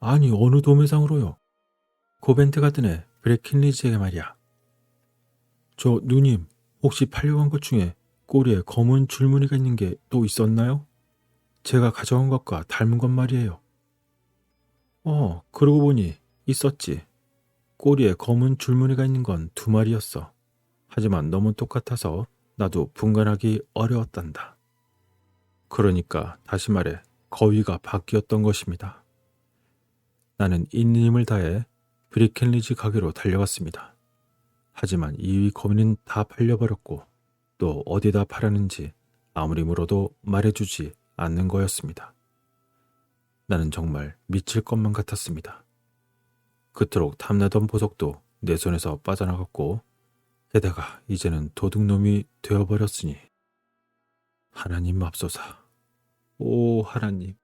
아니 어느 도매상으로요? 고벤트 가든의 브레킨리지에게 말이야. 저 누님 혹시 팔려간 것 중에 꼬리에 검은 줄무늬가 있는 게 또 있었나요? 제가 가져간 것과 닮은 것 말이에요. 그러고 보니 있었지. 꼬리에 검은 줄무늬가 있는 건 2마리였어. 하지만 너무 똑같아서 나도 분간하기 어려웠단다. 그러니까 다시 말해 거위가 바뀌었던 것입니다. 나는 있는 힘을 다해 브리켄리지 가게로 달려갔습니다. 하지만 이 거위는 다 팔려버렸고 또 어디다 팔았는지 아무리 물어도 말해주지 않는 거였습니다. 나는 정말 미칠 것만 같았습니다. 그토록 탐나던 보석도 내 손에서 빠져나갔고 게다가 이제는 도둑놈이 되어버렸으니 하나님 맙소사. 오 하나님.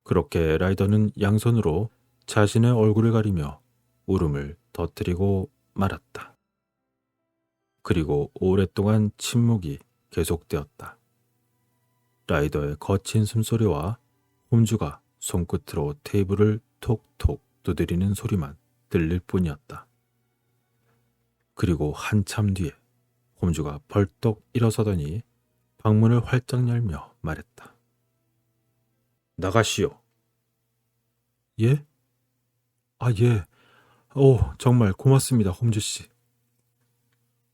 그렇게 라이더는 양손으로 자신의 얼굴을 가리며 울음을 터뜨리고 말았다. 그리고 오랫동안 침묵이 계속되었다. 라이더의 거친 숨소리와 홈즈가 손끝으로 테이블을 톡톡 두드리는 소리만 들릴 뿐이었다. 그리고 한참 뒤에 홈즈가 벌떡 일어서더니 방문을 활짝 열며 말했다. 나가시오. 예? 예. 정말 고맙습니다, 홈즈씨.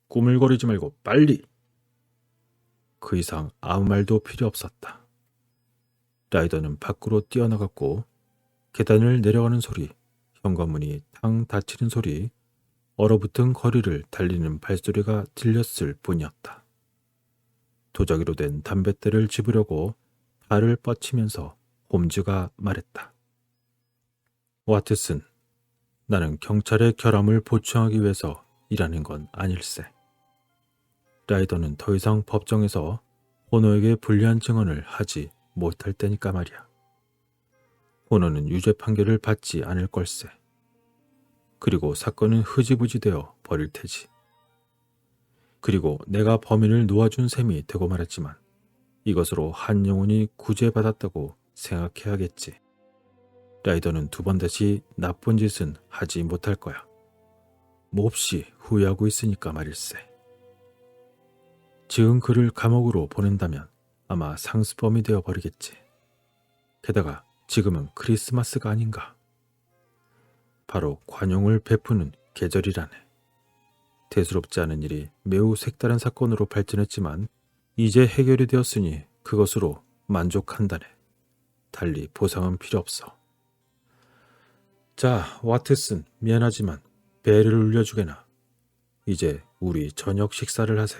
꾸물거리지 말고 빨리. 그 이상 아무 말도 필요 없었다. 라이더는 밖으로 뛰어나갔고 계단을 내려가는 소리, 현관문이 탕 닫히는 소리, 얼어붙은 거리를 달리는 발소리가 들렸을 뿐이었다. 도자기로 된 담뱃대를 집으려고 발을 뻗치면서 홈즈가 말했다. 와트슨, 나는 경찰의 결함을 보충하기 위해서 일하는 건 아닐세. 라이더는 더 이상 법정에서 호노에게 불리한 증언을 하지 못할 때니까 말이야. 호노는 유죄 판결을 받지 않을 걸세. 그리고 사건은 흐지부지 되어 버릴 테지. 그리고 내가 범인을 놓아준 셈이 되고 말았지만 이것으로 한 영혼이 구제받았다고 생각해야겠지. 라이더는 두 번 다시 나쁜 짓은 하지 못할 거야. 몹시 후회하고 있으니까 말일세. 지은 그를 감옥으로 보낸다면 아마 상수범이 되어버리겠지. 게다가 지금은 크리스마스가 아닌가. 바로 관용을 베푸는 계절이라네. 대수롭지 않은 일이 매우 색다른 사건으로 발전했지만 이제 해결이 되었으니 그것으로 만족한다네. 달리 보상은 필요 없어. 자, 와트슨, 미안하지만 배를 울려주게나. 이제 우리 저녁 식사를 하세.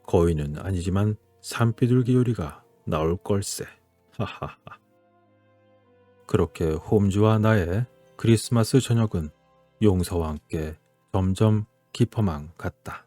거의는 아니지만 산비둘기 요리가 나올 걸세. 하하하. 그렇게 홈즈와 나의 크리스마스 저녁은 용서와 함께 점점 깊어만 갔다.